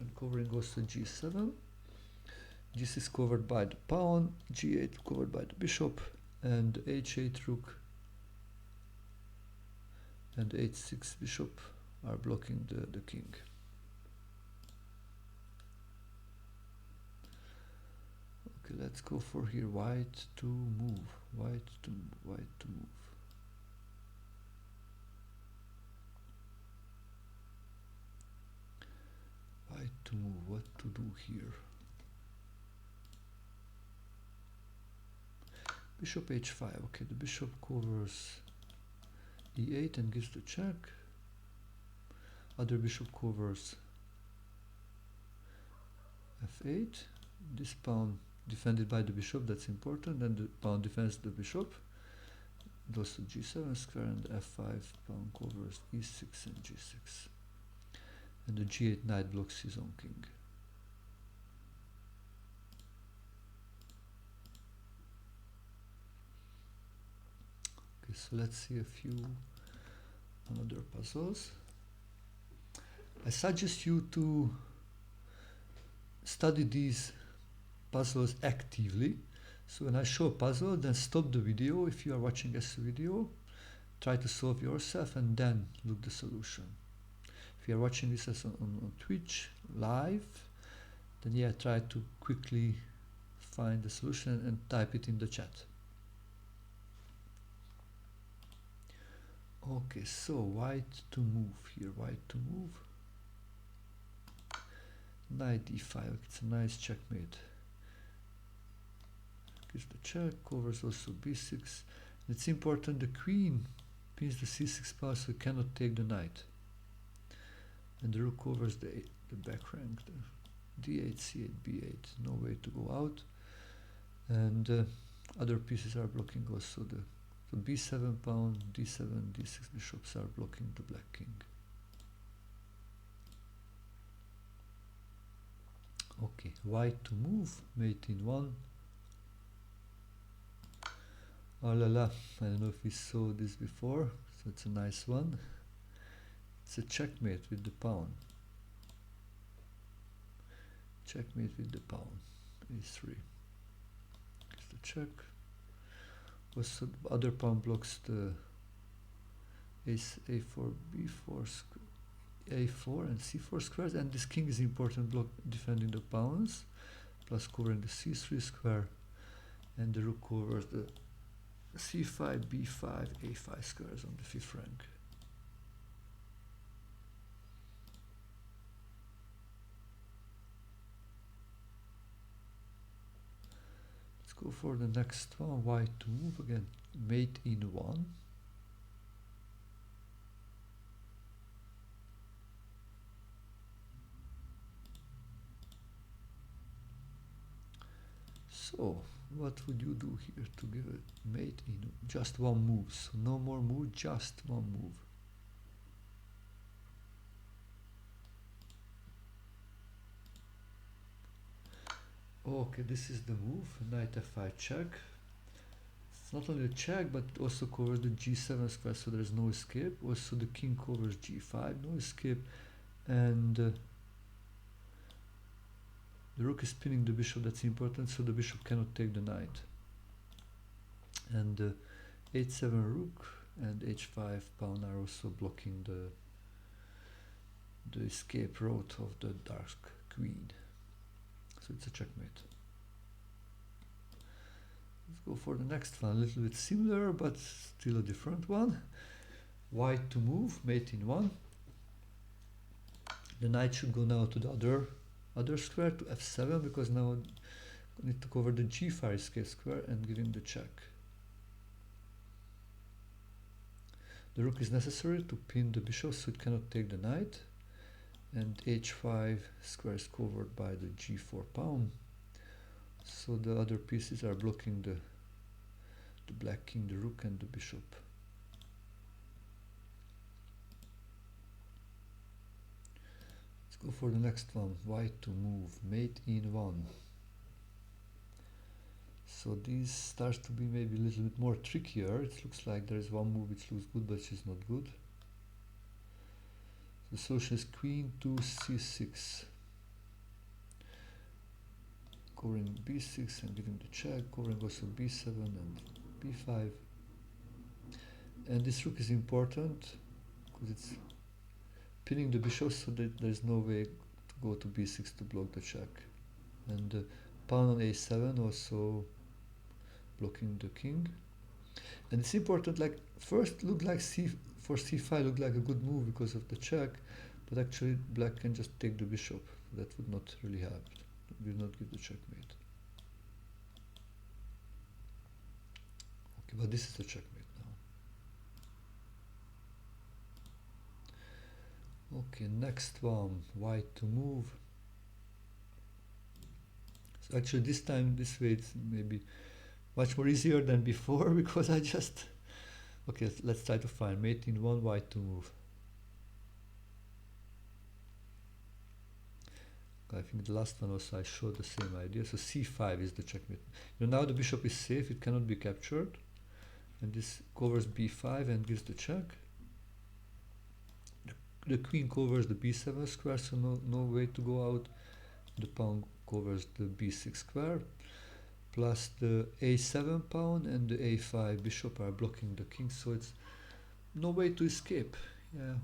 and covering goes to g7. This is covered by the pawn, g8 covered by the bishop, and h8 rook and h6 bishop are blocking the king. Okay, let's go for here. White to move. White to move. White to move. White to move. What to do here? Bishop h5. Okay, the bishop covers e8 and gives the check. Other bishop covers f8. This pawn defended by the bishop, that's important, and the pawn defends the bishop. Goes to g7 square, and f5 pawn covers e6 and g6. And the g8 knight blocks his own king. Okay, so let's see a few other puzzles. I suggest you to study these puzzles actively. So when I show a puzzle, then stop the video if you are watching this video, try to solve yourself, and then look the solution. If you are watching this as on Twitch live, then yeah, try to quickly find the solution and type it in the chat. Okay, so white to move here, white to move. Knight d5, it's a nice checkmate. Gives the check, covers also b6. It's important the queen pins the c6 pawn, so it cannot take the knight. And the rook covers the back rank, the d8, c8, b8, no way to go out. And other pieces are blocking also the b7 pawn, d7, d6 bishops are blocking the black king. Okay, white to move, mate in one. Oh la la, I don't know if we saw this before, so it's a nice one. It's a checkmate with the pawn. Checkmate with the pawn, a3. It's the check. Also, the other pawn blocks the a4, b4, a4 and c4 squares, and this king is important block defending the pawns, plus covering the c3 square, and the rook covers the c5, b5, a5 squares on the fifth rank. Let's go for the next one. White to move again, mate in one. So what would you do here to give a mate in just one move? So no more move, just one move. Okay, this is the move, knight f5 check. It's not only a check, but it also covers the g7 square, so there is no escape. Also the king covers g5, no escape, and the rook is pinning the bishop, that's important, so the bishop cannot take the knight. And h7 rook and h5 pawn are also blocking the escape route of the dark queen. So it's a checkmate. Let's go for the next one, a little bit similar, but still a different one. White to move, mate in 1. The knight should go now to the other square, to f7, because now I need to cover the g5 escape square and give him the check. The rook is necessary to pin the bishop, so it cannot take the knight. And h5 square is covered by the g4 pawn. So the other pieces are blocking the black king, the rook, and the bishop. Let's go for the next one. White to move, mate in 1. So this starts to be maybe a little bit more trickier. It looks like there is one move which looks good, but which is not good. The solution is queen to c6. Covering b6 and giving the check, covering also b7 and b5. And this rook is important because it's pinning the bishop, so that there's no way to go to b6 to block the check. And pawn on a7 also blocking the king. And it's important, like first looked like for c5 looked like a good move because of the check, but actually black can just take the bishop. That would not really happen. Will not give the checkmate. Okay, but this is the checkmate now. Okay, next one, white to move. So actually this time this way it's maybe much more easier than before because I just... Okay, let's try to find mate in 1, white to move. I think the last one also I showed the same idea. So c5 is the checkmate. Now the bishop is safe, it cannot be captured. And this covers b5 and gives the check. The queen covers the b7 square, so no way to go out. The pawn covers the b6 square. Plus the a7 pawn and the a5 bishop are blocking the king, so it's no way to escape. Yeah,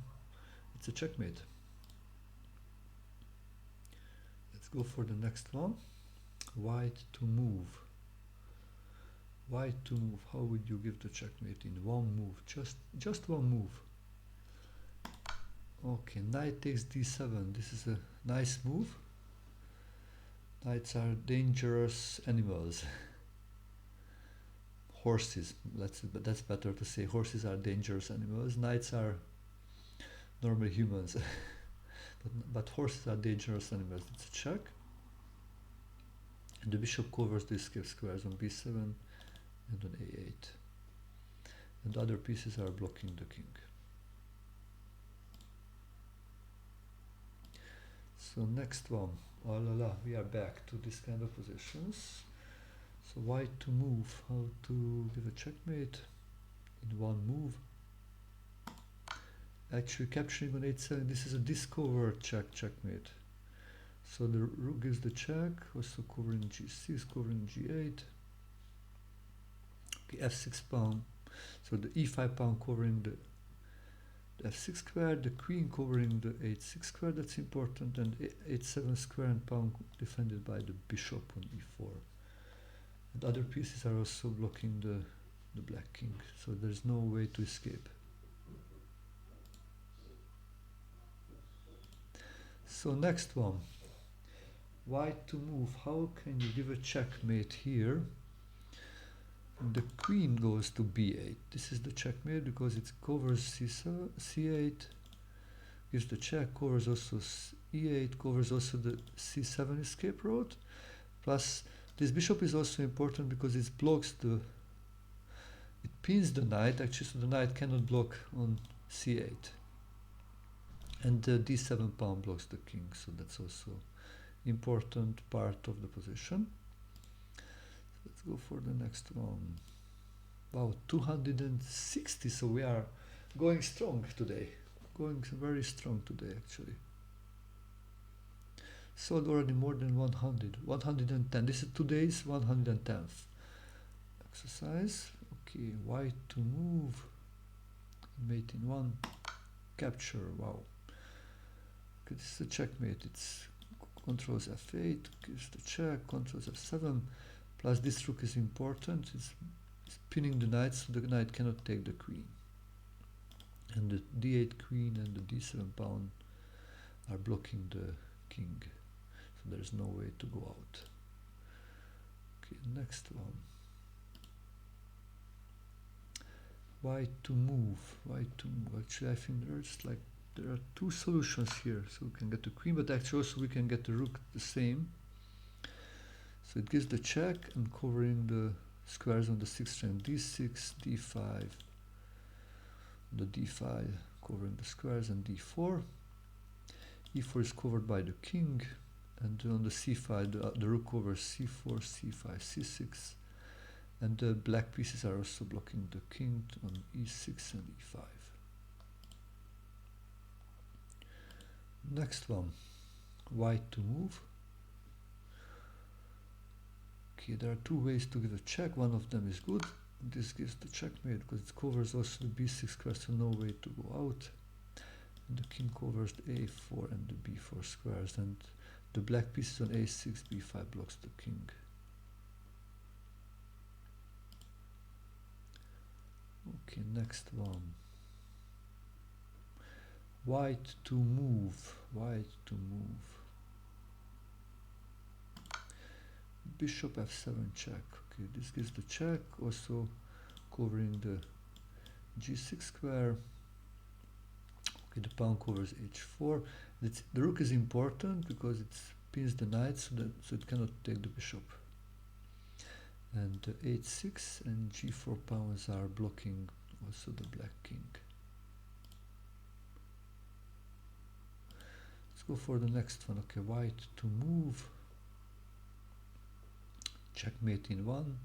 it's a checkmate. Let's go for the next one. White to move. White to move. How would you give the checkmate in one move? Just one move. Okay, knight takes d7. This is a nice move. Knights are dangerous animals. Horses, but that's better to say. Horses are dangerous animals. Knights are normal humans. But horses are dangerous animals. It's a check. And the bishop covers the escape squares on b7 and on a8. And the other pieces are blocking the king. So next one. Oh la la, we are back to this kind of positions. So white to move. How to give a checkmate in one move. Actually capturing on h7, this is a discovered checkmate. So the rook gives the check, also covering g6, covering g8. Okay, f6 pawn. So the e5 pawn covering the f6 square, the queen covering the h6 square, that's important, and h7 square and pawn defended by the bishop on e4. And other pieces are also blocking the black king, so there's no way to escape. So next one, white to move. How can you give a checkmate here? The queen goes to b8. This is the checkmate because it covers c7, c8, gives the check, covers also e8, covers also the c7 escape route, plus This bishop is also important because it blocks it pins the knight actually, so the knight cannot block on c8. And the d7 pawn blocks the king, so that's also important part of the position. Let's go for the next one. Wow, 260, so we are going strong today. Going very strong today actually. Sold already more than 100, 110. This is today's 110th exercise. Okay, white to move, mate in 1, capture, wow. Okay, this is a checkmate, it's controls f8, gives the check, controls f7, plus this rook is important, it's pinning the knight so the knight cannot take the queen. And the d8 queen and the d7 pawn are blocking the king. So there's no way to go out. Okay, next one. White to move, white to move. Actually, I think there are two solutions here. So we can get the queen, but actually also we can get the rook the same. So it gives the check and covering the squares on the 6th rank, d6, d5, the d5 covering the squares, and d4. e4 is covered by the king, and on the c5 the rook covers c4, c5, c6, and the black pieces are also blocking the king on e6 and e5. Next one, white to move. Okay, there are two ways to give a check. One of them is good. This gives the checkmate because it covers also the b6 square, so no way to go out. And the king covers the a4 and the b4 squares, and the black pieces on a6, b5 blocks the king. Okay, next one. White to move, white to move. Bishop f7 check. Okay, this gives the check, also covering the g6 square. Okay, the pawn covers h4. The rook is important because it pins the knight so it cannot take the bishop. And h6 and g4 pawns are blocking also the black king. Let's go for the next one. Okay, white to move. Checkmate in 1.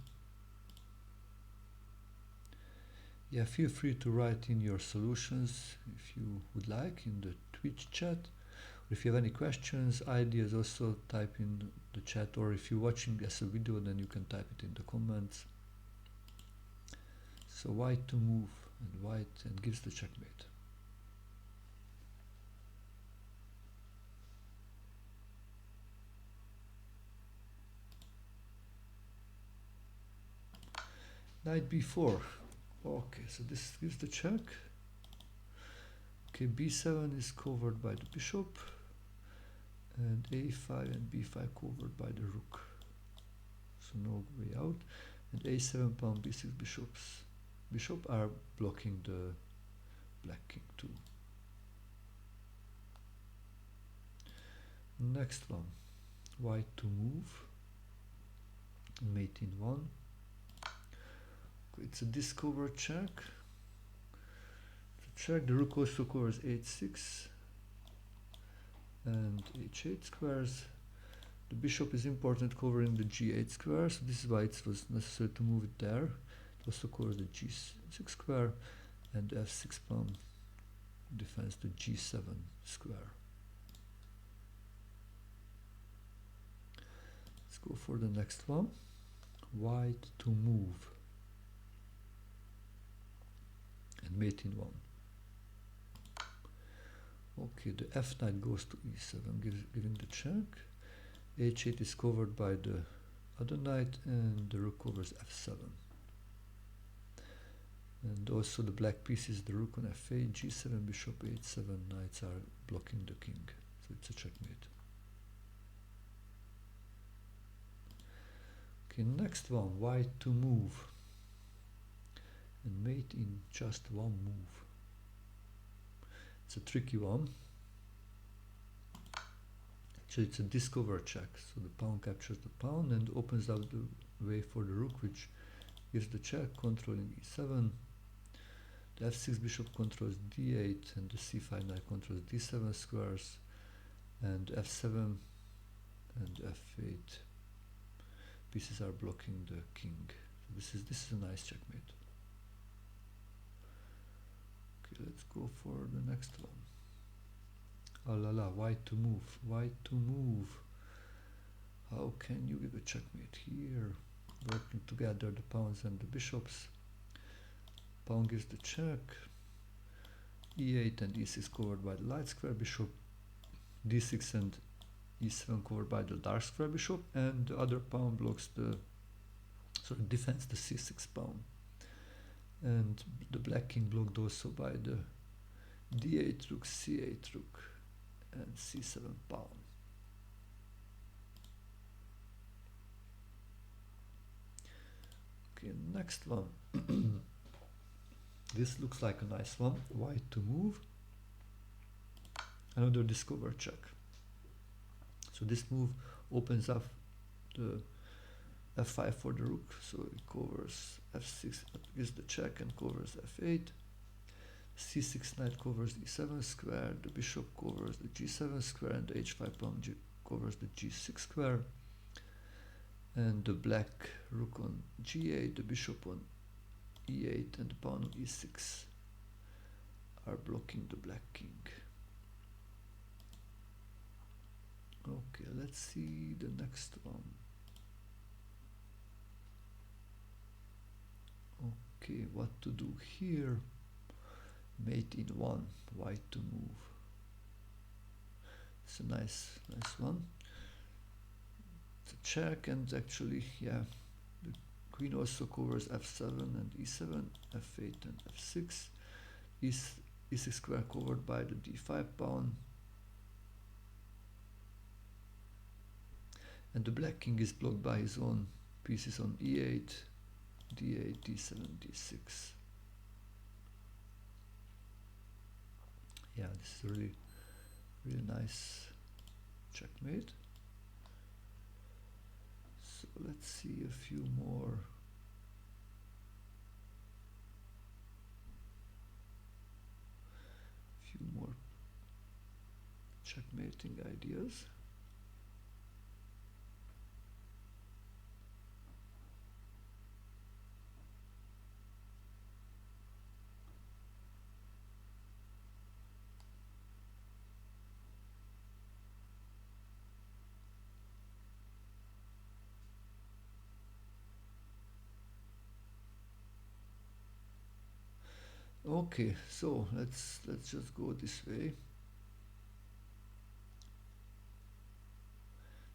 Yeah, feel free to write in your solutions if you would like in the Twitch chat. Or if you have any questions, ideas, also type in the chat, or if you're watching as a video, then you can type it in the comments. So white to move, and white and gives the checkmate. Knight b4. Okay, so this gives the check. Okay, b7 is covered by the bishop, and a5 and b5 covered by the rook. So no way out. And a7 pawn, b6 bishop are blocking the black king too. Next one, white to move, mate in 1. It's a discover check. The rook also covers h6 and h8 squares. The bishop is important, covering the g8 square, so this is why it was necessary to move it there. It also covers the g6 square, and the f6 pawn defends the g7 square. Let's go for the next one. White to move. And mate in 1. Okay, the f knight goes to e7, giving the check. h8 is covered by the other knight, and the rook covers f7. And also the black pieces, the rook on f8, g7, bishop h7, knights are blocking the king. So it's a checkmate. Okay, next one, white to move. And mate in just one move. It's a tricky one. So it's a discover check. So the pawn captures the pawn and opens up the way for the rook, which gives the check, controlling e7. The f6 bishop controls d8, and the c5 knight controls d7 squares, and f7 and f8 pieces are blocking the king. So this is a nice checkmate. Okay, let's go for the next one. Oh la la, white to move, white to move. How can you give a checkmate here? Working together the pawns and the bishops. Pawn gives the check. e8 and e6 covered by the light square bishop. d6 and e7 covered by the dark square bishop, and the other pawn blocks the, sort of defends the c6 pawn. And the black king blocked also by the d8 rook, c8 rook, and c7 pawn. Okay, next one. This looks like a nice one. White to move. Another discover check. So this move opens up the f5 for the rook, so it covers f6, gives the check, and covers f8. c6 knight covers e7 square, the bishop covers the g7 square, and the h5 pawn covers the g6 square. And the black rook on g8, the bishop on e8, and the pawn on e6 are blocking the black king. Okay, let's see the next one. Okay, what to do here? Mate in 1, white to move. It's a nice one. It's a check, and actually, yeah, the queen also covers f7 and e7, f8 and f6. e6 square covered by the d5 pawn. And the black king is blocked by his own pieces on e8, d8, d7, d6. Yeah, this is a really, really nice checkmate. So let's see a few more. Checkmating ideas. Okay, so let's just go this way.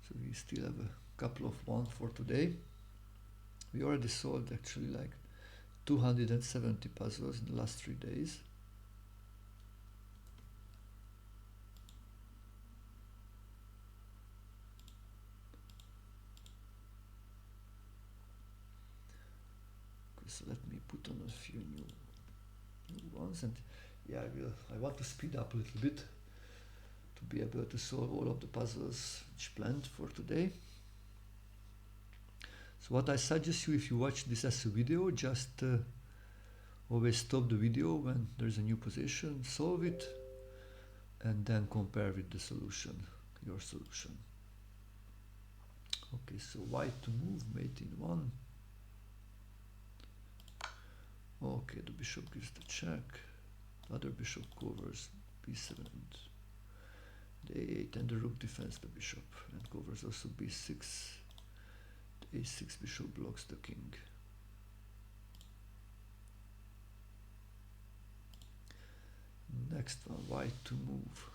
So we still have a couple of ones for today. We already solved actually like 270 puzzles in the last 3 days. Okay, so let me put on a few new ones, and yeah, I want to speed up a little bit to be able to solve all of the puzzles which planned for today. So what I suggest you, if you watch this as a video, just always stop the video when there's a new position, solve it, and then compare with the solution, your solution. Okay, so white to move, mate in 1. Okay, the bishop gives the check. The other bishop covers b7 and the a8, and the rook defends the bishop and covers also b6. The a6 bishop blocks the king. Next one, white to move.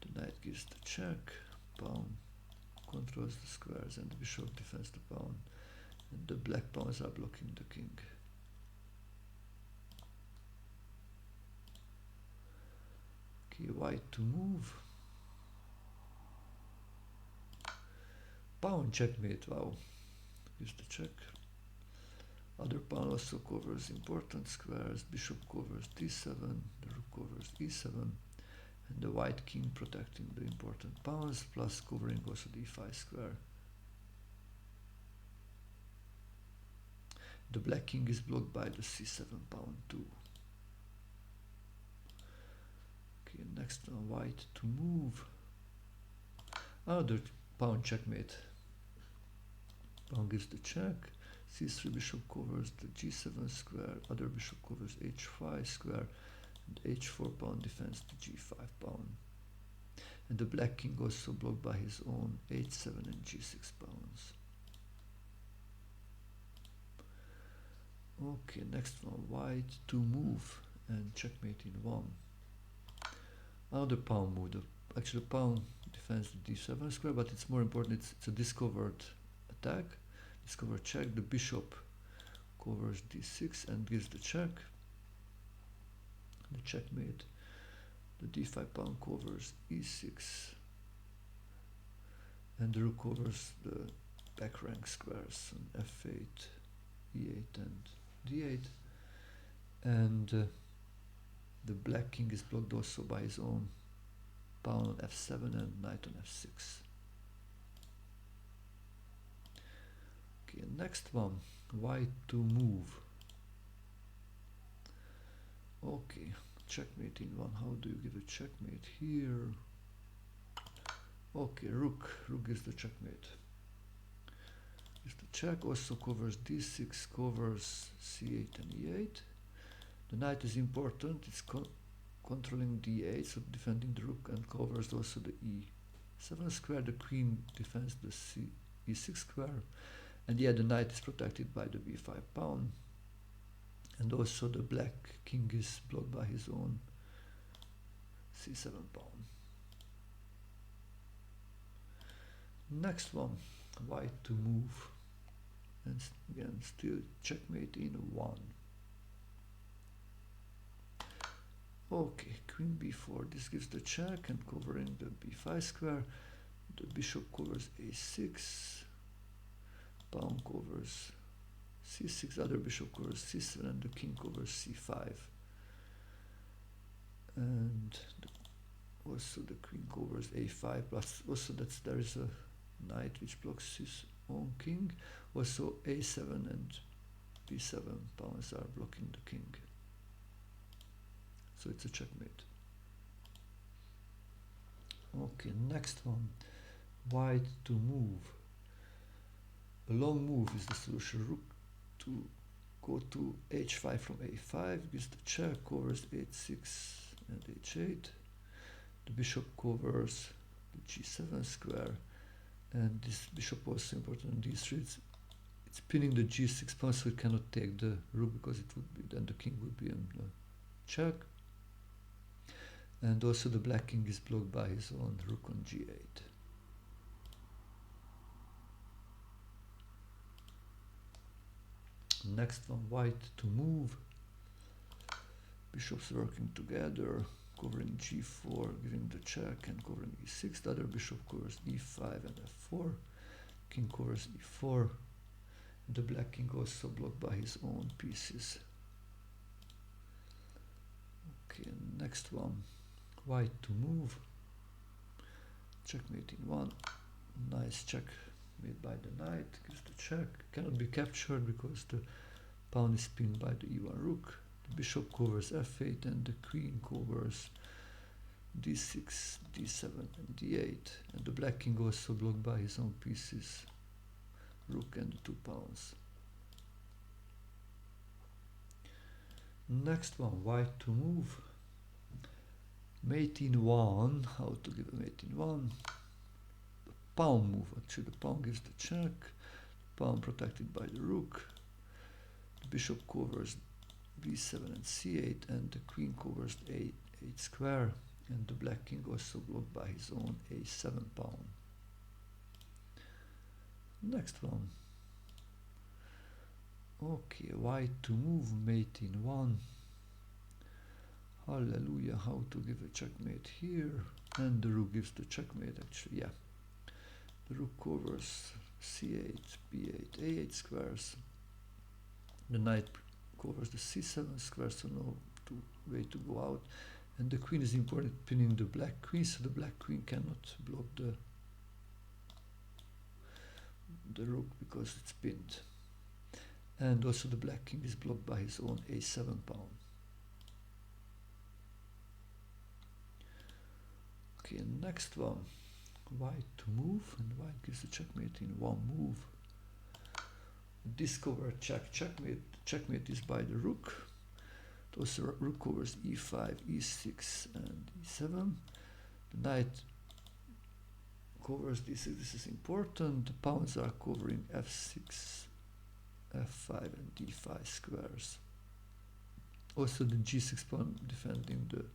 The knight gives the check. Pawn controls the squares, and the bishop defends the pawn. And the black pawns are blocking the king. Okay, white to move. Pawn checkmate, wow. Gives the check. Other pawn also covers important squares. Bishop covers d7, the rook covers e7, And the white king protecting the important pawns, plus covering also the e5 square. The black king is blocked by the c7 pawn too. Okay, next one, white to move. Another pawn checkmate. Pawn gives the check. c3 bishop covers the g7 square. Other bishop covers h5 square. And h4 pawn defends the g5 pawn. And the black king also blocked by his own h7 and g6 pawns. Okay, next one, white to move and checkmate in one. Another pawn move. Actually, the pawn defends the d7 square, but it's more important, it's a discovered attack. Discovered check. The bishop covers d6 and gives the check. The checkmate. The d5 pawn covers e6. And the rook covers the back rank squares on f8, e8 and d8. And the black king is blocked also by his own pawn on f7 and knight on f6. Okay, next one, white to move. Okay, checkmate in one. How do you give a checkmate here? Okay, rook is the checkmate. Is the check, also covers d6, covers c8 and e8. The knight is important, it's controlling d8, so defending the rook, and covers also the e7 square. The queen defends the e6 square. And yeah, the knight is protected by the b5 pawn. And also the black king is blocked by his own c7 pawn. Next one, white to move. And again, still checkmate in one. Okay, queen b4, this gives the check and covering the b5 square. The bishop covers a6, pawn covers c6, other bishop covers c7, and the king covers c5. And also the queen covers a5, plus also that there is a knight which blocks his own king. Also a7 and b7 pawns are blocking the king. So it's a checkmate. Okay, next one, white to move. A long move is the solution. Rook to go to h5 from a5, gives the check, covers h6 and h8. The bishop covers the g7 square, and this bishop also important on d3. It's pinning the g6 pawn, so it cannot take the rook, because it would be, then the king would be on the check. And also the black king is blocked by his own rook on g8. Next one, white to move. Bishops working together, covering g4, giving the check, and covering e6. The other bishop covers e5 and f4. King covers e4. And the black king also blocked by his own pieces. Okay, next one, white to move. Checkmate in one. Nice check made by the knight, gives the check. Cannot be captured because the pawn is pinned by the e1 rook. The bishop covers f8 and the queen covers d6, d7 and d8. And the black king also blocked by his own pieces, rook and the 2 pawns. Next one, white to move. Mate in one. How to give a mate in one? Pawn move. Actually, the pawn gives the check. Pawn protected by the rook. The bishop covers b7 and c8, and the queen covers a8 square, and the black king also blocked by his own a7 pawn. Next one. Okay, white to move, mate in one. Hallelujah, how to give a checkmate here. And the rook gives the checkmate, actually, yeah. The rook covers c8, b8, a8 squares. The knight covers the c7 square, so no way to go out. And the queen is important, pinning the black queen, so the black queen cannot block the rook because it's pinned. And also the black king is blocked by his own a7 pawn. Okay, next one. White to move, and white gives the checkmate in one move. Discover check, checkmate. Checkmate is by the rook. Also rook covers e5, e6, and e7. The knight covers d6. This is important. The pawns are covering f6, f5, and d5 squares. Also the g6 pawn defending the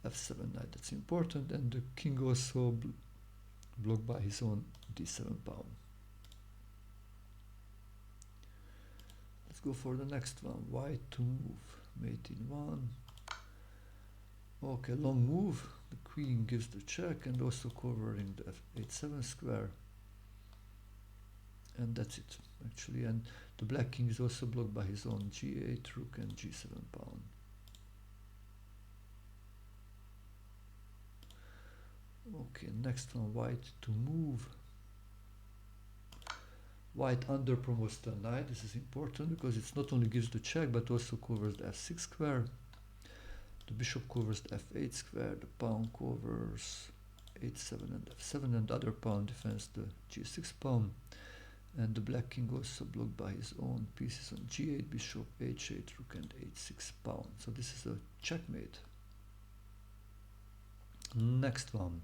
f7 knight. That's important. And the king also blocked by his own d7 pawn. Let's go for the next one. White to move, mate in one. Okay, long move. The queen gives the check and also covering the f8-7 square. And that's it, actually. And the black king is also blocked by his own g8, rook, and g7 pawn. Okay, next one, white to move. White under promotes the knight. This is important because it not only gives the check but also covers the f6 square. The bishop covers the f8 square. The pawn covers 8-7 and f7, and the other pawn defends the g6 pawn. And the black king also blocked by his own pieces on g8, bishop, h8, rook, and h6 pawn. So this is a checkmate. Next one.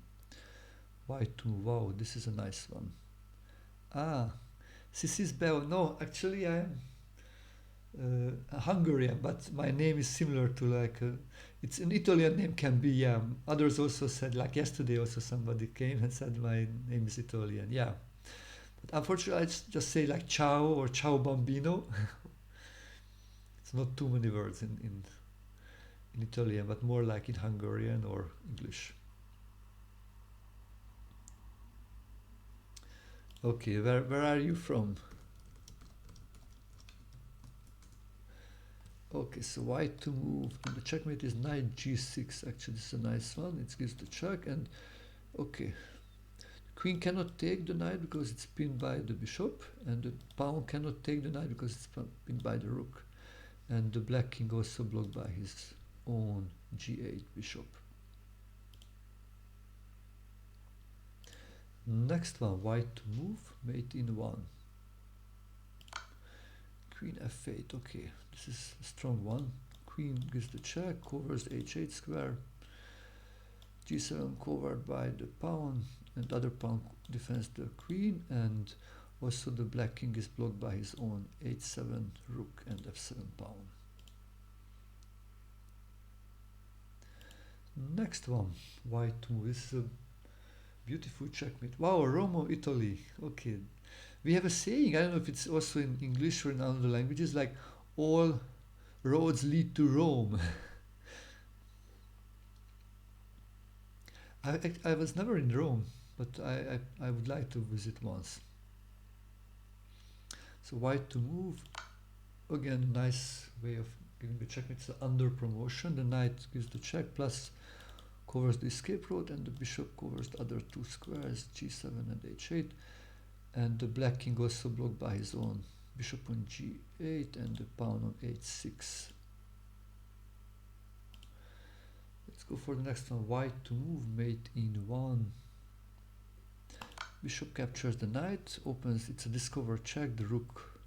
White to move. Wow, this is a nice one. Ah. This is Bell. No, actually I'm Hungarian, but my name is similar to like it's an Italian name can be. Others also said, like yesterday also somebody came and said my name is Italian. Yeah, but unfortunately I just say like ciao or ciao bambino. It's not too many words in Italian, but more like in Hungarian or English. Okay, where are you from? Okay, so white to move, and the checkmate is knight g6. Actually, this is a nice one. It gives the check, and okay, the queen cannot take the knight because it's pinned by the bishop, and the pawn cannot take the knight because it's pinned by the rook, and the black king also blocked by his own g8 bishop. Next one, white to move, mate in one. Queen f8, okay, this is a strong one. Queen gives the check, covers h8 square. g7 covered by the pawn, and the other pawn defends the queen, and also the black king is blocked by his own h7 rook and f7 pawn. Next one, white to move. This is a beautiful checkmate. Wow, Rome, Italy. Okay. We have a saying, I don't know if it's also in English or in other languages, like all roads lead to Rome. I was never in Rome, but I would like to visit once. So white to move. Again, nice way of giving the checkmate. It's under promotion. The knight gives the check, plus covers the escape route, and the bishop covers the other two squares, g7 and h8, and the black king also blocked by his own bishop on g8 and the pawn on h6. Let's go for the next one. White to move, mate in one. Bishop captures the knight, opens, it's a discover check, the rook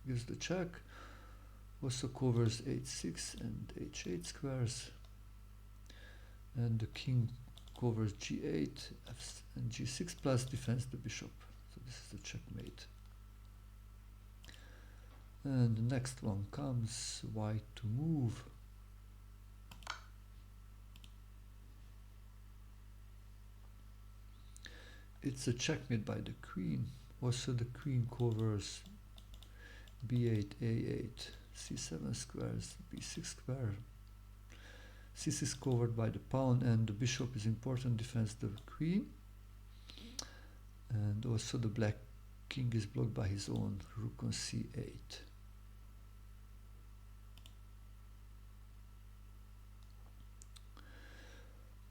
gives the check, also covers h6 and h8 squares, and the king covers g8 and g6 plus defends the bishop. So this is the checkmate. And the next one comes, white to move. It's a checkmate by the queen. Also the queen covers b8, a8, c7 squares, b6 square. c6 is covered by the pawn, and the bishop is important, defends the queen. And also the black king is blocked by his own rook on c8.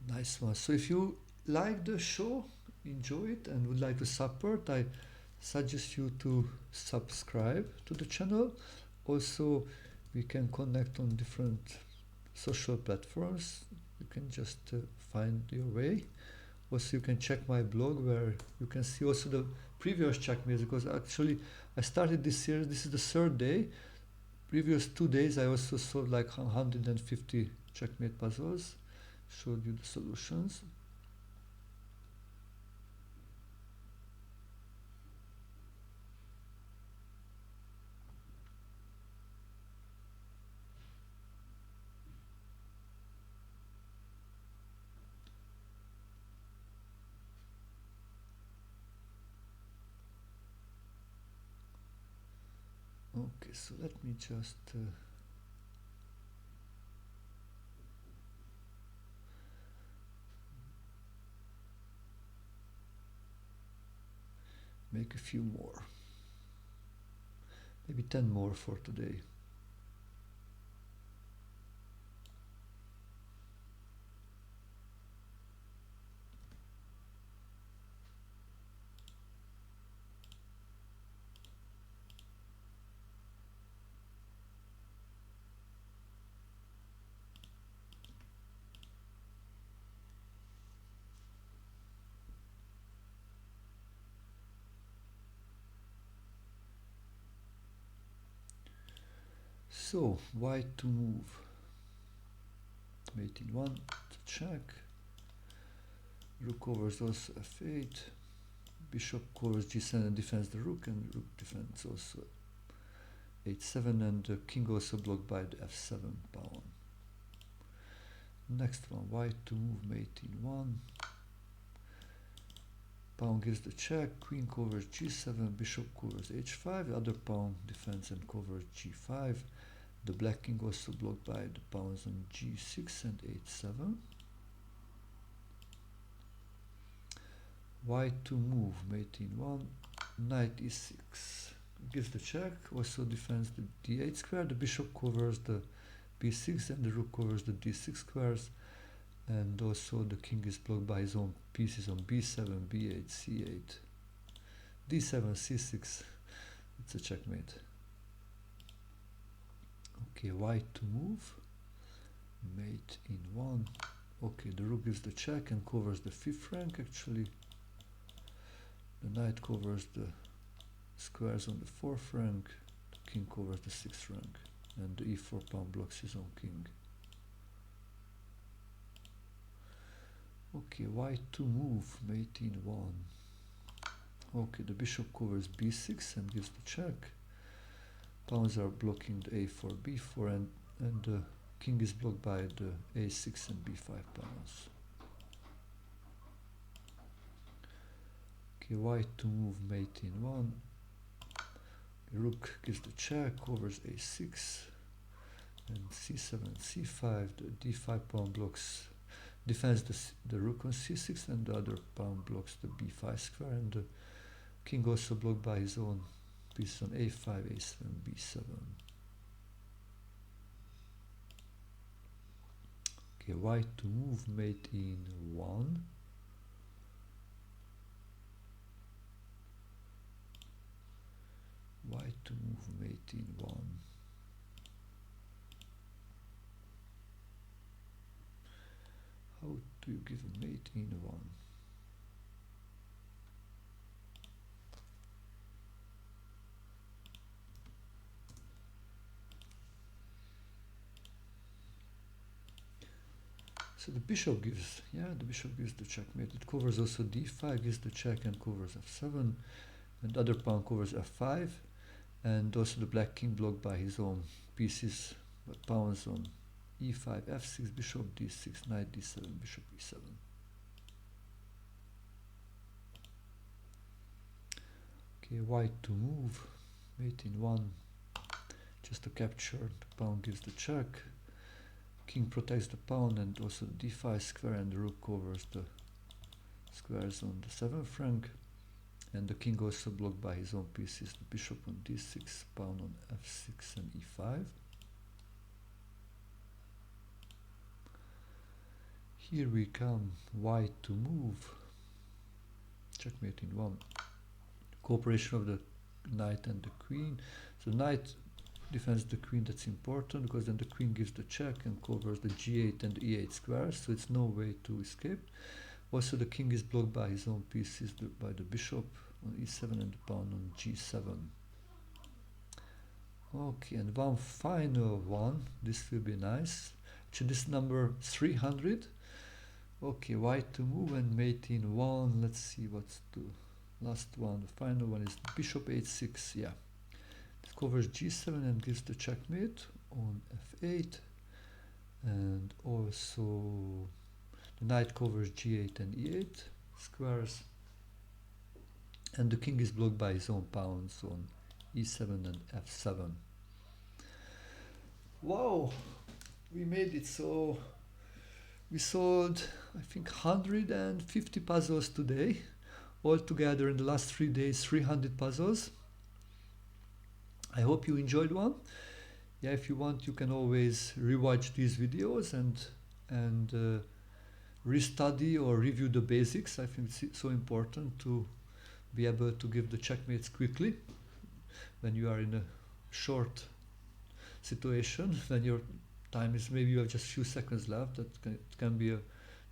Nice one. So if you like the show, enjoy it, and would like to support, I suggest you to subscribe to the channel. Also, we can connect on different social platforms. You can just find your way. Also, you can check my blog where you can see also the previous checkmates, because actually I started this series. This is the third day. Previous 2 days I also solved like 150 checkmate puzzles, showed you the solutions. Okay, so let me just make a few more, maybe 10 more for today. So, white to move. Mate in 1 to check. Rook covers also f8. Bishop covers g7 and defends the rook, and rook defends also 8-7, and the king also blocked by the f7 pawn. Next one, white to move, mate in 1. Pawn gives the check, queen covers g7, bishop covers h5, the other pawn defends and covers g5. The black king also blocked by the pawns on g6 and h7. White to move, mate in 1, knight e6. Gives the check, also defends the d8 square, the bishop covers the b6 and the rook covers the d6 squares, and also the king is blocked by his own pieces on b7, b8, c8, d7, c6. It's a checkmate. Okay, white to move, mate in 1. Okay, the rook gives the check and covers the 5th rank actually. The knight covers the squares on the 4th rank, the king covers the 6th rank, and the e4 pawn blocks his own king. Okay, white to move, mate in 1. Okay, the bishop covers b6 and gives the check. Pawns are blocking the a4, b4, and the king is blocked by the a6 and b5 pawns. Okay, white to move, mate in 1. Rook gives the check, covers a6, and c7, c5. The d5 pawn blocks, defends the rook on c6, and the other pawn blocks the b5 square, and the king also blocked by his own pieces on a5, a7, b7. Okay, white to move, mate in 1. White to move, mate in 1. How do you give a mate in 1? So the bishop gives, the bishop gives the checkmate. It covers also d5, gives the check and covers f7, and other pawn covers f5, and also the black king blocked by his own pieces, but pawns on e5, f6, bishop d6, knight d7, bishop e7. Okay, white to move, mate in 1, just to capture. The pawn gives the check, king protects the pawn and also the d5 square, and the rook covers the squares on the 7th rank, and the king also blocked by his own pieces, the bishop on d6, pawn on f6 and e5. here we come, white to move, checkmate in one. Cooperation of the knight and the queen. So knight defends the queen, that's important, because then the queen gives the check and covers the g8 and e8 squares, so it's no way to escape. Also the king is blocked by his own pieces, by the bishop on e7 and the pawn on g7. Okay, and one final one, this will be nice. Actually this is number 300. Okay, white to move and mate in one. Let's see what's the last one. The final one is bishop h6, yeah. It covers g7 and gives the checkmate on f8, and also the knight covers g8 and e8 squares, and the king is blocked by his own pawns on e7 and f7. Wow, we made it. So we solved, I think, 150 puzzles today. Altogether in the last 3 days, 300 puzzles. I hope you enjoyed one. Yeah, if you want, you can always rewatch these videos and restudy or review the basics. I think it's so important to be able to give the checkmates quickly when you are in a short situation, when your time is, maybe you have just few seconds left. That can be a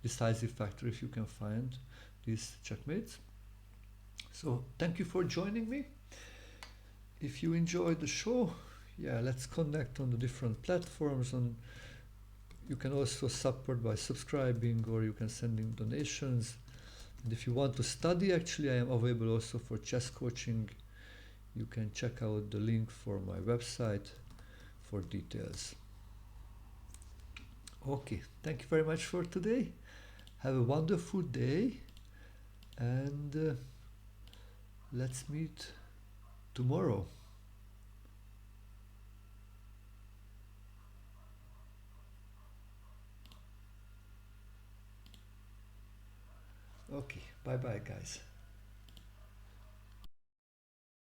decisive factor if you can find these checkmates. So thank you for joining me. If you enjoyed the show, yeah, let's connect on the different platforms, and you can also support by subscribing, or you can send in donations. And if you want to study, actually I am available also for chess coaching. You can check out the link for my website for details. Okay, thank you very much for today. Have a wonderful day, and let's meet tomorrow. Okay, bye bye guys.